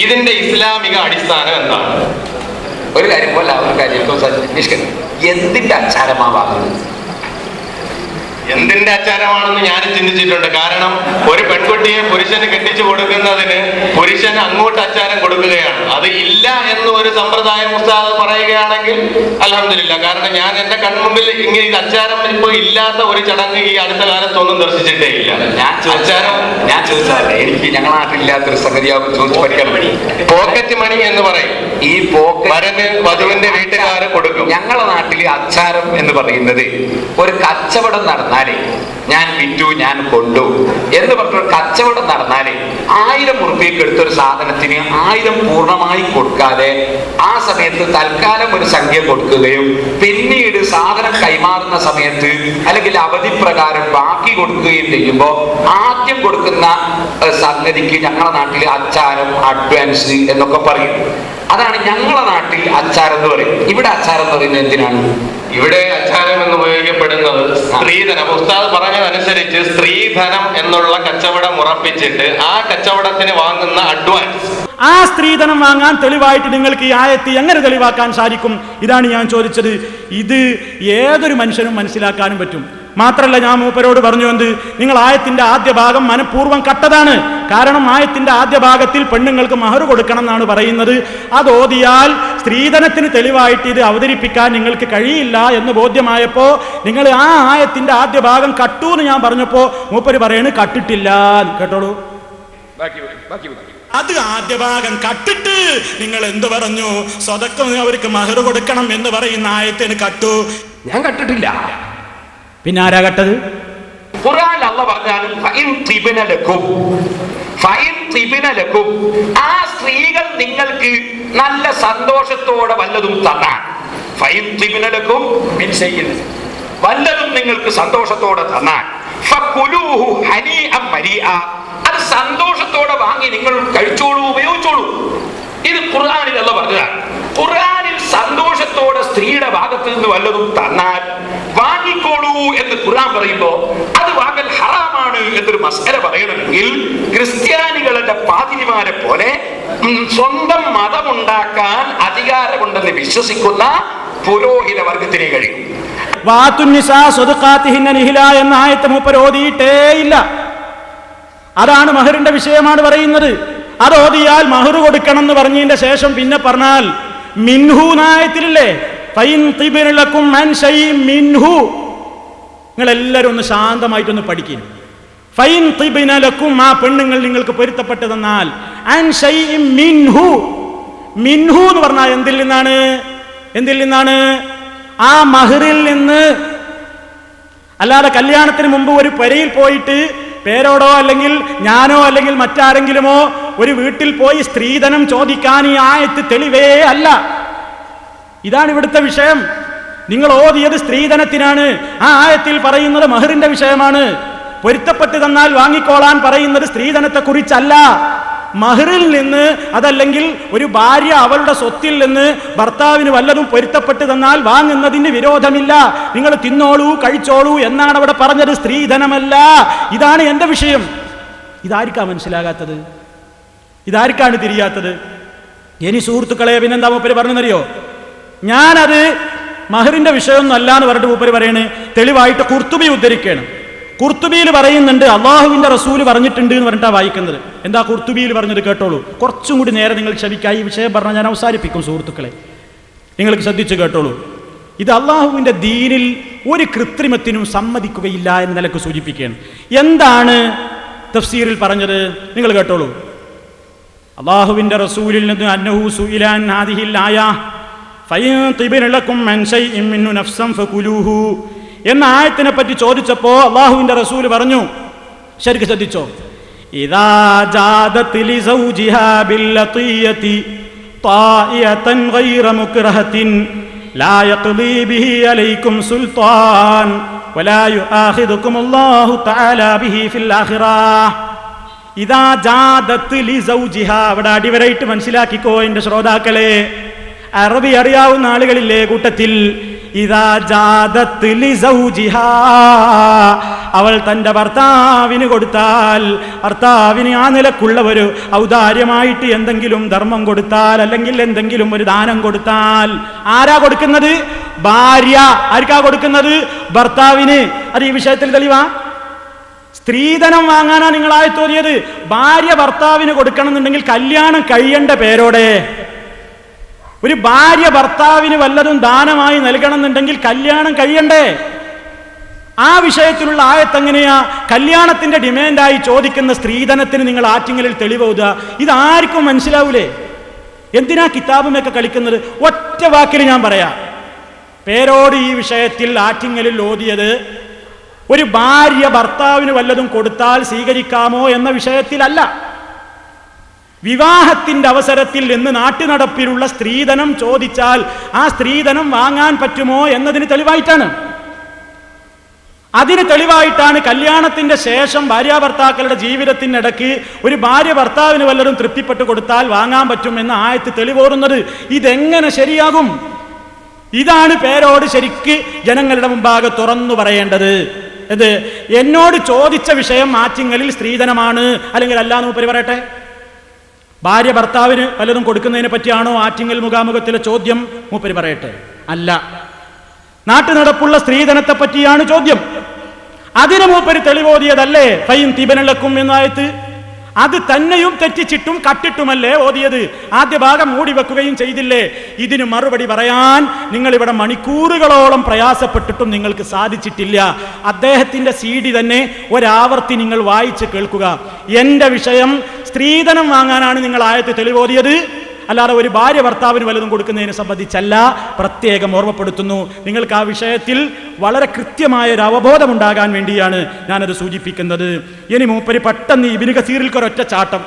ഇതിന്റെ ഇസ്ലാമിക അടിസ്ഥാനം എന്താണ്? ഒരു കാര്യം പോലെ ഒരു കാര്യം എന്തിന്റെ അച്ചാരമാവാകുന്നത്? എന്തിന്റെ അച്ചാരമാണെന്ന് ഞാനും ചിന്തിച്ചിട്ടുണ്ട്. കാരണം ഒരു പെൺകുട്ടിയെ പുരുഷന് കെട്ടിച്ചു കൊടുക്കുന്നതിന് പുരുഷൻ അങ്ങോട്ട് അച്ചാരം കൊടുക്കുകയാണ്. അത് ഇല്ല എന്ന് ഒരു സമ്പ്രദായം ഉസ്താദ് പറയുകയാണെങ്കിൽ അൽഹംദുലില്ലാ. കാരണം ഞാൻ എന്റെ കൺമുമ്പിൽ ഇങ്ങനെ ഇത് അച്ചാരം ഇപ്പൊ ഇല്ലാത്ത ഒരു ചടങ്ങ് ഈ അടുത്ത കാലത്തൊന്നും ദർശിച്ചിട്ടേ ഇല്ല. ഞാൻ ചോദിച്ചതല്ലേ, എനിക്ക് ഞങ്ങളുടെ നാട്ടിലില്ലാത്തൊരു സംഗതിയാവും ചോദിച്ചു പഠിക്കണം. പോക്കറ്റ് മണി എന്ന് പറയും. ഈ വരന് വധുവിന്റെ വീട്ടുകാര് കൊടുക്കും. ഞങ്ങളുടെ നാട്ടില് അച്ചാരം എന്ന് പറയുന്നത് ഒരു കച്ചവടം നടന്നാലേ, ഞാൻ വിറ്റു ഞാൻ കൊണ്ടു എന്ന് പറഞ്ഞൊരു കച്ചവടം നടന്നാലേ 1000 ഉറുപ്പികയ്ക്ക് എടുത്തൊരു സാധനത്തിന് 1000 പൂർണ്ണമായി കൊടുക്കാതെ ആ സമയത്ത് തൽക്കാലം ഒരു സംഖ്യ കൊടുക്കുകയും പിന്നീട് സാധനം കൈമാറുന്ന സമയത്ത് അല്ലെങ്കിൽ അവധി പ്രകാരം ബാക്കി കൊടുക്കുകയും ചെയ്യുമ്പോൾ ആദ്യം കൊടുക്കുന്ന സംഗതിക്ക് ഞങ്ങളുടെ നാട്ടിൽ അച്ചാരം, അഡ്വാൻസ് എന്നൊക്കെ പറയും. അതാണ് ഞങ്ങളുടെ നാട്ടിൽ അച്ചാരം എന്ന് പറയും. ഇവിടെ അച്ചാരം എന്ന് പറയുന്നത് എന്തിനാണ്? ഇവിടെ അച്ചാരം എന്ന് ഉപയോഗിക്കപ്പെടുന്നത് സ്ത്രീധനം. ഉസ്താദ് പറഞ്ഞതനുസരിച്ച് സ്ത്രീധനം എന്നുള്ള കച്ചവടം ഉറപ്പിച്ചിട്ട് ആ കച്ചവടത്തിന് വാങ്ങുന്ന അഡ്വാൻസ്, ആ സ്ത്രീധനം വാങ്ങാൻ തെളിവായിട്ട് നിങ്ങൾക്ക് ഈ ആയത്ത് എങ്ങനെ തെളിവാക്കാൻ സാധിക്കും? ഇതാണ് ഞാൻ ചോദിച്ചത്. ഇത് ഏതൊരു മനുഷ്യനും മനസ്സിലാക്കാനും പറ്റും. മാത്രല്ല, ഞാൻ മൂപ്പരോട് പറഞ്ഞു, എന്ത്, നിങ്ങൾ ആയത്തിന്റെ ആദ്യ ഭാഗം മനഃപൂർവ്വം കട്ടതാണ്. കാരണം ആയത്തിന്റെ ആദ്യ ഭാഗത്തിൽ പെണ്ണുങ്ങൾക്ക് മഹർ കൊടുക്കണം എന്നാണ് പറയുന്നത്. അത് ഓതിയാൽ സ്ത്രീധനത്തിന് തെളിവായിട്ട് ഇത് അവതരിപ്പിക്കാൻ നിങ്ങൾക്ക് കഴിയില്ല എന്ന് ബോധ്യമായപ്പോ നിങ്ങൾ ആ ആയത്തിന്റെ ആദ്യ ഭാഗം കട്ടു എന്ന് ഞാൻ പറഞ്ഞപ്പോ മൂപ്പര് പറയണ് കട്ടിട്ടില്ല. കേട്ടോളൂ, അത് ആദ്യ ഭാഗം കട്ടിട്ട് നിങ്ങൾ എന്ത് പറഞ്ഞു? സ്വതക്കം അവർക്ക് മഹർ കൊടുക്കണം എന്ന് പറയുന്ന ആയത്തിന് കട്ടു. ഞാൻ കട്ടിട്ടില്ല. പിന്നെ ആരാ കട്ടത്? ഖുർആനിൽ അല്ലാഹു പറഞ്ഞാലും ഫഇൻ തിബ്ന ലക്കും, ആ സ്ത്രീകൾ നിങ്ങൾക്ക് നല്ല സന്തോഷത്തോടെ വല്ലതും തന്നാൽ, ഫഇൻ തിബ്ന ലക്കും മിൻ ശൈഇൻ, വല്ലതും നിങ്ങൾക്ക് സന്തോഷത്തോടെ തന്നാൽ, ഫകുലൂഹു ഹനീഅൻ മരീഅ, അത് സന്തോഷത്തോടെ വാങ്ങി നിങ്ങൾ കഴിച്ചോളൂ, ഉപയോഗിച്ചോളൂ. ഇത് ഖുർആനിൽ അല്ലാഹു പറഞ്ഞതാണ്. ഖുർആനിൽ സന്തോഷത്തോടെ സ്ത്രീയുടെ ഭാഗത്ത് നിന്ന് വല്ലതും തന്നാൽ വാങ്ങിക്കോളൂ എന്ന് ഖുർആൻ പറയുമ്പോ അത് വാങ്ങൽ ഹറാമാണ് എന്നൊരു മസ്അല പറയണമെങ്കിൽ ക്രിസ്ത്യാനികളുടെ പാതിരിമാരെ പോലെ സ്വന്തം മതമുണ്ടാക്കാൻ അധികാരമുണ്ടെന്ന് വിശ്വസിക്കുന്ന പുരോഹിത വർഗത്തിനെ കഴിയും. എന്ന ആയത്ത് മൂപ്പർ ഓതിയിട്ടേ ഇല്ല. അതാണ് മഹറിന്റെ വിഷയമാണ് പറയുന്നത്. അത് ഓതിയാൽ മഹർ കൊടുക്കണം എന്ന് പറഞ്ഞതിന്റെ ശേഷം പിന്നെ പറഞ്ഞാൽ മിൻഹു നായത്തിലില്ലേ, ഫൈൻ തിബ്ന ലക്കും അൻ ശൈഇൻ മിൻഹു. നിങ്ങൾ എല്ലാവരും ഒന്ന് ശാന്തമായിട്ടൊന്ന് പഠിക്കും. ഫൈൻ തിബ്ന ലക്കും, ആ പെണ്ണുങ്ങൾ നിങ്ങൾക്ക് പൊരുത്തപ്പെട്ടു തന്നാൽ, അൻ ശൈഇൻ മിൻഹു. മിൻഹു എന്ന് പറഞ്ഞാൽ എന്തിൽ നിന്നാണ്? എന്തിൽ നിന്നാണ്? ആ മഹറിൽ നിന്ന്. അല്ലാതെ കല്യാണത്തിന് മുമ്പ് ഒരു പെരയിൽ പോയിട്ട് പേരോടോ അല്ലെങ്കിൽ ഞാനോ അല്ലെങ്കിൽ മറ്റാരെങ്കിലുമോ ഒരു വീട്ടിൽ പോയി സ്ത്രീധനം ചോദിക്കാൻ ഈ ആയത്ത് തെളിവേ അല്ല. ഇതാണ് ഇവിടുത്തെ വിഷയം. നിങ്ങൾ ഓതിയത് സ്ത്രീധനത്തിനാണ്. ആ ആയത്തിൽ പറയുന്നത് മഹറിന്റെ വിഷയമാണ്. പൊരുത്തപ്പെട്ട് തന്നാൽ വാങ്ങിക്കോളാൻ പറയുന്നത് സ്ത്രീധനത്തെ കുറിച്ചല്ല. മഹറിൽ നിന്ന്, അതല്ലെങ്കിൽ ഒരു ഭാര്യ അവളുടെ സ്വത്തിൽ നിന്ന് ഭർത്താവിന് വല്ലതും പൊരുത്തപ്പെട്ട് തന്നാൽ വാങ്ങുന്നതിന് വിരോധമില്ല. നിങ്ങൾ തിന്നോളൂ, കഴിച്ചോളൂ എന്നാണ് അവിടെ പറഞ്ഞത്, സ്ത്രീധനമല്ല. ഇതാണ് എന്റെ വിഷയം. ഇതാർക്കാ മനസ്സിലാകാത്തത്? ഇതാർക്കാണ് തിരിയാത്തത്? ഇനി സുഹൃത്തുക്കളെ, പിന്നെന്താ മൂപ്പര് പറഞ്ഞെന്നറിയോ? ഞാനത് മഹറിന്റെ വിഷയമൊന്നും അല്ല എന്ന് പറഞ്ഞിട്ട് മൂപ്പര് പറയണേ തെളിവായിട്ട് ഖുർത്തുബി ഉദ്ധരിക്കണം. ഖുർത്തുബിയിൽ പറയുന്നുണ്ട്, അള്ളാഹുവിന്റെ റസൂല് പറഞ്ഞിട്ടുണ്ട് എന്ന് പറഞ്ഞിട്ടാ വായിക്കുന്നത്. എന്താ ഖുർത്തുബിയിൽ പറഞ്ഞത്? കേട്ടോളൂ. കുറച്ചും കൂടി നേരെ നിങ്ങൾ ക്ഷമിക്കായി ഈ വിഷയം പറഞ്ഞാൽ ഞാൻ അവസാനിപ്പിക്കും. സുഹൃത്തുക്കളെ, നിങ്ങൾക്ക് ശ്രദ്ധിച്ചു കേട്ടോളൂ. ഇത് അള്ളാഹുവിന്റെ ദീനിൽ ഒരു കൃത്രിമത്തിനും സമ്മതിക്കുകയില്ല എന്ന നിലക്ക് സൂചിപ്പിക്കുകയാണ്. എന്താണ് തഫ്സീറിൽ പറഞ്ഞത്? നിങ്ങൾ കേട്ടോളൂ. അള്ളാഹുവിന്റെ റസൂലിൽ നിന്ന് അന്നഹു സുഇലാൻ ഹാദിഹിൽ ആയ ഫൈൻ തിബ്ന ലക്കും അൻ ശൈഇൻ മിൻഹു നഫ്സൻ ഫകുലൂഹു എന്ന ആയത്തിനെ പറ്റി ചോദിച്ചപ്പോ അള്ളാഹുവിന്റെ റസൂൽ പറഞ്ഞു, ശരിക്ക് ശ്രദ്ധിച്ചോ, ഇദാ ജാദത് ലിസൗജിഹാ ബില്ലതിയതി ത്വാഇയതൻ ഗൈറ മുക്റഹത്തിൻ ലാ യഖ്ദി ബിഹി അലൈക്കും സുൽത്താൻ വലാ യുആഖിദുകുമുല്ലാഹു തആലാ ബിഹി ഫിൽ ആഖിറah ഇദാ ജാദത് ലിസൗജിഹാ. അവിടെ അടിവരയിട്ട് മനസ്സിലാക്കിക്കോ എൻ്റെ ശ്രോതാക്കളെ, അറബി അറിയാവുന്ന ആളുകളില്ലേ കൂട്ടത്തിൽ? ഇദാ ജാദത് ലിസൗജിഹാ, അവൾ തൻ്റെ ഭർത്താവിന് കൊടുത്താൽ, ഭർത്താവിന് ആ നിലക്കുള്ള ഒരു ഔദാര്യമായിട്ട് എന്തെങ്കിലും ധർമ്മം കൊടുത്താൽ, അല്ലെങ്കിൽ എന്തെങ്കിലും ഒരു ദാനം കൊടുത്താൽ, ആരാ കൊടുക്കുന്നത്? ഭാര്യ. ആർക്കാ കൊടുക്കുന്നത്? ഭർത്താവിന്. അത് ഈ വിഷയത്തിൽ തെളിവാ? സ്ത്രീധനം വാങ്ങാനാ നിങ്ങൾ ആയത്തോതിയത്. ഭാര്യ ഭർത്താവിന് കൊടുക്കണം എന്നുണ്ടെങ്കിൽ കല്യാണം കഴിയേണ്ട പേരോടെ. ഒരു ഭാര്യ ഭർത്താവിന് വല്ലതും ദാനമായി നൽകണം എന്നുണ്ടെങ്കിൽ കല്യാണം കഴിയണ്ടേ? ആ വിഷയത്തിലുള്ള ആയത്തെങ്ങനെയാ കല്യാണത്തിന്റെ ഡിമാൻഡായി ചോദിക്കുന്ന സ്ത്രീധനത്തിന് നിങ്ങൾ ആറ്റിങ്ങലിൽ തെളിവെഴുതുക? ഇതാർക്കും മനസ്സിലാവൂലേ? എന്തിനാ കിതാബുമൊക്കെ കളിക്കുന്നത്? ഒറ്റ വാക്കിൽ ഞാൻ പറയാം. പേരോട് ഈ വിഷയത്തിൽ ആറ്റിങ്ങലിൽ ഓതിയത് ഒരു ഭാര്യ ഭർത്താവിന് വല്ലതും കൊടുത്താൽ സ്വീകരിക്കാമോ എന്ന വിഷയത്തിലല്ല, വിവാഹത്തിന്റെ അവസരത്തിൽ നിന്ന് നാട്ടുനടപ്പിലുള്ള സ്ത്രീധനം ചോദിച്ചാൽ ആ സ്ത്രീധനം വാങ്ങാൻ പറ്റുമോ എന്നതിന് തെളിവായിട്ടാണ്. അതിന് തെളിവായിട്ടാണ് കല്യാണത്തിന്റെ ശേഷം ഭാര്യാഭർത്താക്കളുടെ ജീവിതത്തിനിടയ്ക്ക് ഒരു ഭാര്യ ഭർത്താവിന് വല്ലതും തൃപ്തിപ്പെട്ട് കൊടുത്താൽ വാങ്ങാൻ പറ്റും എന്ന ആയത്ത് തെളിവോറുന്നത്. ഇതെങ്ങനെ ശരിയാകും? ഇതാണ് പേരോട് ശരിക്ക് ജനങ്ങളുടെ മുമ്പാകെ തുറന്നു പറയേണ്ടത്. ഇത് എന്നോട് ചോദിച്ച വിഷയം ആറ്റിങ്ങലിൽ സ്ത്രീധനമാണ് അല്ലെങ്കിൽ അല്ലാന്ന് മൂപ്പര് പറയട്ടെ. ഭാര്യ ഭർത്താവിന് വല്ലതും കൊടുക്കുന്നതിനെ പറ്റിയാണോ ആറ്റിങ്ങൽ മുഖാമുഖത്തിലെ ചോദ്യം? മൂപ്പര് പറയട്ടെ. അല്ല, നാട്ടുനടപ്പുള്ള സ്ത്രീധനത്തെ പറ്റിയാണ് ചോദ്യം. അതിന് മൂപ്പര് തെളിവോതിയതല്ലേ ഫൈൻ തിബനലക്കും എന്നായത്? അത് തന്നെയും തെറ്റിച്ചിട്ടും കട്ടിട്ടുമല്ലേ ഓതിയത്? ആദ്യ ഭാഗം മൂടി വെക്കുകയും ചെയ്തില്ലേ? ഇതിന് മറുപടി പറയാൻ നിങ്ങൾ ഇവിടെ മണിക്കൂറുകളോളം പ്രയാസപ്പെട്ടിട്ടും നിങ്ങൾക്ക് സാധിച്ചിട്ടില്ല. അദ്ദേഹത്തിന്റെ CD തന്നെ ഒരാവർത്തി നിങ്ങൾ വായിച്ച് കേൾക്കുക. എന്റെ വിഷയം സ്ത്രീധനം വാങ്ങാനാണ് നിങ്ങൾ ആയത്ത് തെളിവോതിയത്, അല്ലാതെ ഒരു ഭാര്യ ഭർത്താവിന് വല്ലതും കൊടുക്കുന്നതിനെ സംബന്ധിച്ചല്ല. പ്രത്യേകം ഓർമ്മപ്പെടുത്തുന്നു. നിങ്ങൾക്ക് ആ വിഷയത്തിൽ വളരെ കൃത്യമായ ഒരു അവബോധം ഉണ്ടാകാൻ വേണ്ടിയാണ് ഞാനത് സൂചിപ്പിക്കുന്നത്. ഇനി മൂപ്പര് പെട്ടെന്ന് ഇബ്നു കസീറിൽക്കൊരൊറ്റ ചാട്ടം,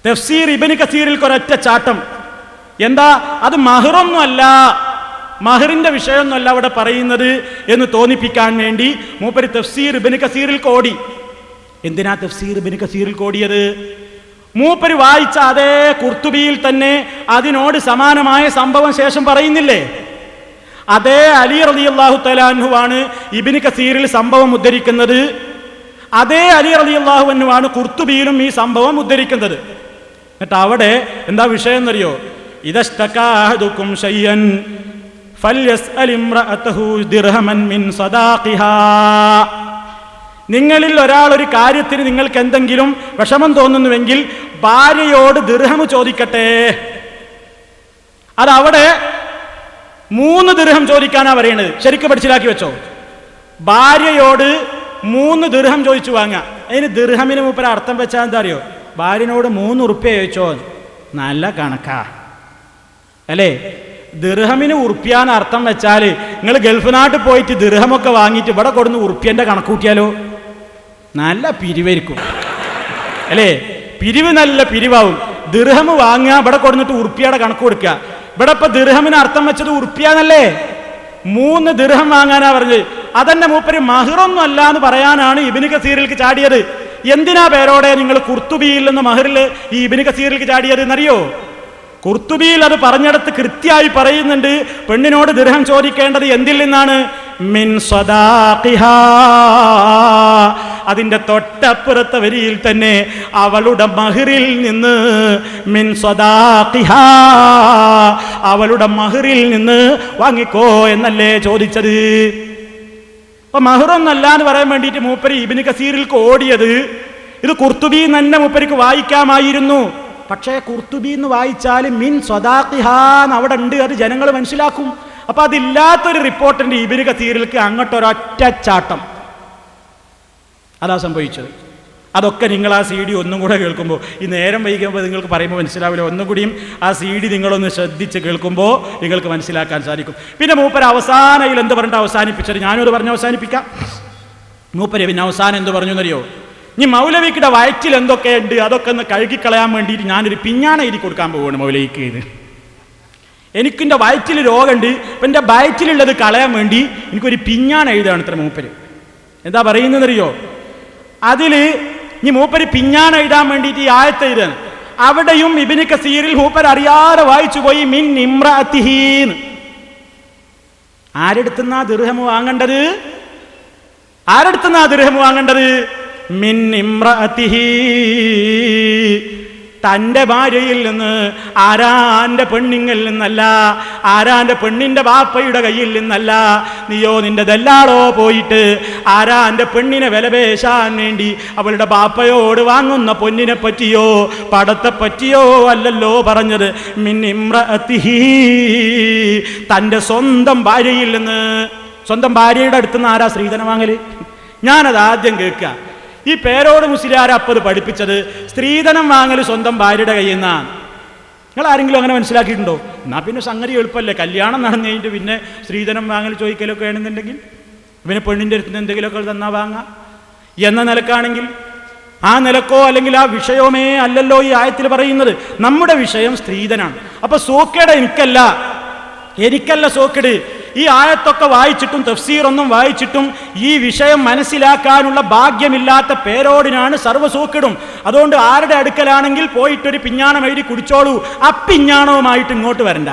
തഫ്സീർ ഇബ്നു കസീറിൽക്കൊരൊറ്റ ചാട്ടം. എന്താ അത്? മഹറൊന്നുമല്ല, മഹറിന്റെ വിഷയമൊന്നുമല്ല അവിടെ പറയുന്നത് എന്ന് തോന്നിപ്പിക്കാൻ വേണ്ടി മൂപ്പര് തഫ്സീർ ഇബ്നു കസീറിൽ കോടി. എന്തിനാ തഫ്സീർ ഇബ്നു കസീറിൽ കോടിയത്? മൂപ്പര് വായിച്ച അതേ ഖുർത്തുബിയിൽ തന്നെ അതിനോട് സമാനമായ സംഭവം ശേഷം പറയുന്നില്ലേ? അതേ അലി റളിയല്ലാഹു തആല അൻഹുവാണ് ഇബ്നു കസീറിൽ സംഭവം ഉദ്ധരിക്കുന്നത്. അതേ അലി റളിയല്ലാഹു അൻഹുവാണ് ഖുർത്തുബിയിലും ഈ സംഭവം ഉദ്ധരിക്കുന്നത്. എന്നിട്ട് അവിടെ എന്താ വിഷയം എന്നറിയോ? ഇദസ്തകാഹദുകും ശൈഅൻ ഫൽയസ്അൽ ഇംറഅതഹു ദിർഹമൻ മിൻ സദാഖിഹാ. നിങ്ങളിൽ ഒരാൾ ഒരു കാര്യത്തിന് നിങ്ങൾക്ക് എന്തെങ്കിലും വിഷമം തോന്നുന്നുവെങ്കിൽ ഭാര്യയോട് ദിർഹം ചോദിക്കട്ടെ. അതവിടെ 3 ദിർഹം ചോദിക്കാനാ പറയണത്. ശരിക്കും പഠിച്ചിലാക്കി വെച്ചോ. ഭാര്യയോട് 3 ദിർഹം ചോദിച്ചു വാങ്ങാം. അതിന് ദിർഹമിന് മൂപ്പര അർത്ഥം വെച്ചാൽ എന്താ അറിയോ? ഭാര്യനോട് 3 ഉറുപ്പ്യ ചോദിച്ചോ, നല്ല കണക്കാ അല്ലേ? ദിർഹമിന് ഉറുപ്പ്യാന്ന് അർത്ഥം വെച്ചാൽ നിങ്ങൾ ഗൾഫ് നാട്ടിൽ പോയിട്ട് ദിർഹമൊക്കെ വാങ്ങിയിട്ട് ഇവിടെ കൊടുന്ന് ഉറുപ്പ്യന്റെ കണക്ക് കൂട്ടിയാലോ നല്ല പിരിവായിരിക്കും അല്ലേ? പിരിവ് നല്ല പിരിവാവും. ദിർഹം വാങ്ങുക, ഇവിടെ കൊടുത്തിട്ട് ഉറുപ്പ്യയുടെ കണക്ക് കൊടുക്കുക. ഇവിടെ ഇപ്പൊ ദിർഹമിന് അർത്ഥം വെച്ചത് ഉറുപ്പ്യാന്നല്ലേ? 3 ദിർഹം വാങ്ങാനാ പറഞ്ഞത്. അതന്നെ മൂപ്പര് മഹറൊന്നും അല്ല എന്ന് പറയാനാണ് ഇബ്നു കസീറിലേക്ക് ചാടിയത്. എന്തിനാ പേരോടെ നിങ്ങൾ ഖുർത്തുബിയിൽ നിന്ന് മഹറിൽ ഈ ഇബ്നു കസീറിലേക്ക് ചാടിയത് എന്നറിയോ? ഖുർത്തുബിയിൽ അത് പറഞ്ഞിടത്ത് കൃത്യമായി പറയുന്നുണ്ട്, പെണ്ണിനോട് ദിർഹം ചോദിക്കേണ്ടത് എന്തിൽ നിന്നാണ്? മിൻ സദാഖിഹാ. അതിന്റെ തൊട്ടപ്പുറത്തെ വരിയിൽ തന്നെ അവളുടെ മഹറിൽ നിന്ന്, മിൻ സദാഖിഹാ, അവളുടെ മഹറിൽ നിന്ന് വാങ്ങിക്കോ എന്നല്ലേ ചോദിച്ചത്. അപ്പൊ മഹറൊന്നല്ല എന്ന് പറയാൻ വേണ്ടിയിട്ട് മൂപ്പര് ഇബ്നു കസീറിൽ ഓടിയത്. ഇത് ഖുർത്തുബി തന്നെ മൂപ്പർക്ക് വായിക്കാമായിരുന്നു. പക്ഷേ ഖുർത്തുബി എന്ന് വായിച്ചാൽ മിൻ സദാഖിഹാന്ന് അവിടെ ഉണ്ട്, അത് ജനങ്ങൾ മനസ്സിലാക്കും. അപ്പൊ അതില്ലാത്തൊരു റിപ്പോർട്ടിന്റെ ഇബ്നു കസീറിലേക്ക് അങ്ങോട്ടൊരൊറ്റ ചാട്ടം. അതാ സംഭവിച്ചത്. അതൊക്കെ നിങ്ങൾ ആ CD ഒന്നും കൂടെ കേൾക്കുമ്പോൾ, ഈ നേരം വൈകുമ്പോൾ നിങ്ങൾക്ക് പറയുമ്പോൾ മനസ്സിലാവില്ല. ഒന്നും കൂടിയും ആ CD നിങ്ങളൊന്ന് ശ്രദ്ധിച്ച് കേൾക്കുമ്പോൾ നിങ്ങൾക്ക് മനസ്സിലാക്കാൻ സാധിക്കും. പിന്നെ മൂപ്പര് അവസാനയിൽ എന്ത് പറഞ്ഞിട്ട് അവസാനിപ്പിച്ചത്? ഞാനും അത് പറഞ്ഞ് അവസാനിപ്പിക്കാം. മൂപ്പര് പിന്നെ അവസാനം എന്ത് പറഞ്ഞു എന്നറിയോ? ഇനി മൗലവിക്കിടെ വയറ്റിൽ എന്തൊക്കെയുണ്ട് അതൊക്കെ ഒന്ന് കഴുകിക്കളയാൻ വേണ്ടിയിട്ട് ഞാനൊരു പിഞ്ഞാണ എഴുതി കൊടുക്കാൻ പോവുകയാണ് മൗലവിക്ക്. എനിക്കെൻ്റെ വയറ്റിൽ രോഗമുണ്ട്, ഇപ്പം എൻ്റെ വയറ്റിലുള്ളത് കളയാൻ വേണ്ടി എനിക്കൊരു പിഞ്ഞാൻ എഴുതാണ് ഇത്ര മൂപ്പര്. എന്താ പറയുന്നതെന്നറിയോ? അതിൽ ഇനി മൂപ്പര് പിഞ്ഞാൻ എഴുതാൻ വേണ്ടിയിട്ട് ഈ ആയത്ത് എഴുതാണ്. അവിടെയും ഇബ്നു കസീറിൽ മൂപ്പർ അറിയാതെ വായിച്ചു പോയി മിൻ ഇംറഅതിഹീന്ന്. ആരെടുത്തുന്നാ ദിർഹം വാങ്ങേണ്ടത്? ആരെടുത്തുന്നാ ദിർഹം വാങ്ങേണ്ടത്? മിൻ ഇംറഅതിഹി, തൻ്റെ ഭാര്യയിൽ നിന്ന്, ആരാന്റെ പെണ്ണിങ്ങിൽ നിന്നല്ല, ആരാന്റെ പെണ്ണിന്റെ ബാപ്പയുടെ കയ്യിൽ നിന്നല്ല. നീയോ നിന്റെ ദല്ലാളോ പോയിട്ട് ആരാന്റെ പെണ്ണിനെ വിലപേശാൻ വേണ്ടി അവളുടെ ബാപ്പയോട് വാങ്ങുന്ന പൊന്നിനെ പറ്റിയോ പടത്തെ പറ്റിയോ അല്ലല്ലോ പറഞ്ഞത്. മിൻ ഇംറഅതിഹി, തൻ്റെ സ്വന്തം ഭാര്യയിൽ നിന്ന്. സ്വന്തം ഭാര്യയുടെ അടുത്ത് നിന്ന് ആരാ സ്ത്രീധനം വാങ്ങല്? ഞാനത് ആദ്യം കേൾക്കുക. ഈ പേരോട് മുസ്ലിയാരെ അപ്പത് പഠിപ്പിച്ചത് സ്ത്രീധനം വാങ്ങൽ സ്വന്തം ഭാര്യയുടെ കയ്യിൽ നിന്നാണ്. നിങ്ങൾ ആരെങ്കിലും അങ്ങനെ മനസ്സിലാക്കിയിട്ടുണ്ടോ? എന്നാ പിന്നെ സംഗതി എളുപ്പമല്ലേ, കല്യാണം നടന്നു കഴിഞ്ഞിട്ട് പിന്നെ സ്ത്രീധനം വാങ്ങൽ ചോദിക്കലൊക്കെ ആണെന്നുണ്ടെങ്കിൽ പിന്നെ പെണ്ണിൻ്റെ അടുത്ത് നിന്ന് എന്തെങ്കിലുമൊക്കെ തന്നാ വാങ്ങാം എന്ന നിലക്കാണെങ്കിൽ ആ നിലക്കോ അല്ലെങ്കിൽ ആ വിഷയമേ അല്ലല്ലോ ഈ ആയത്തിൽ പറയുന്നത്. നമ്മുടെ വിഷയം സ്ത്രീധനാണ്. അപ്പൊ സോക്കേട് എനിക്കല്ല സോക്കേട്. ഈ ആയത്തൊക്കെ വായിച്ചിട്ടും തഫ്സീറൊന്നും വായിച്ചിട്ടും ഈ വിഷയം മനസ്സിലാക്കാനുള്ള ഭാഗ്യമില്ലാത്ത പേരോടിനാണ് സർവ്വസൂക്കിടും. അതുകൊണ്ട് ആരുടെ അടുക്കലാണെങ്കിൽ പോയിട്ടൊരു പിഞ്ഞാണം എഴുതി കുടിച്ചോളൂ. അപ്പിഞ്ഞാണവുമായിട്ട് ഇങ്ങോട്ട് വരണ്ട.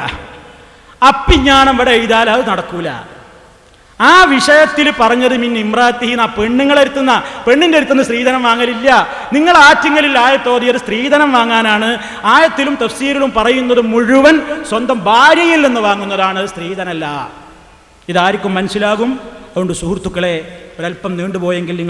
അപ്പിഞ്ഞാണം ഇവിടെ എഴുതാൽ അത് നടക്കൂല. ആ വിഷയത്തിൽ പറഞ്ഞത് മിൻ ഇമ്രാത്തിഹീന, പെണ്ണിന്റെ അടുത്തുനിന്ന് സ്ത്രീധനം വാങ്ങലില്ല. നിങ്ങൾ ആറ്റിങ്ങലിൽ ആയത്തോതിയത് സ്ത്രീധനം വാങ്ങാനാണ്. ആയത്തിലും തഫ്സീറിലും പറയുന്നത് മുഴുവൻ സ്വന്തം ഭാര്യയിൽ നിന്ന് വാങ്ങുന്നതാണ്, സ്ത്രീധനല്ല. ഇതാർക്കും മനസ്സിലാകും. അതുകൊണ്ട് സുഹൃത്തുക്കളെ, ഒരല്പം നീണ്ടുപോയെങ്കിൽ നിങ്ങൾ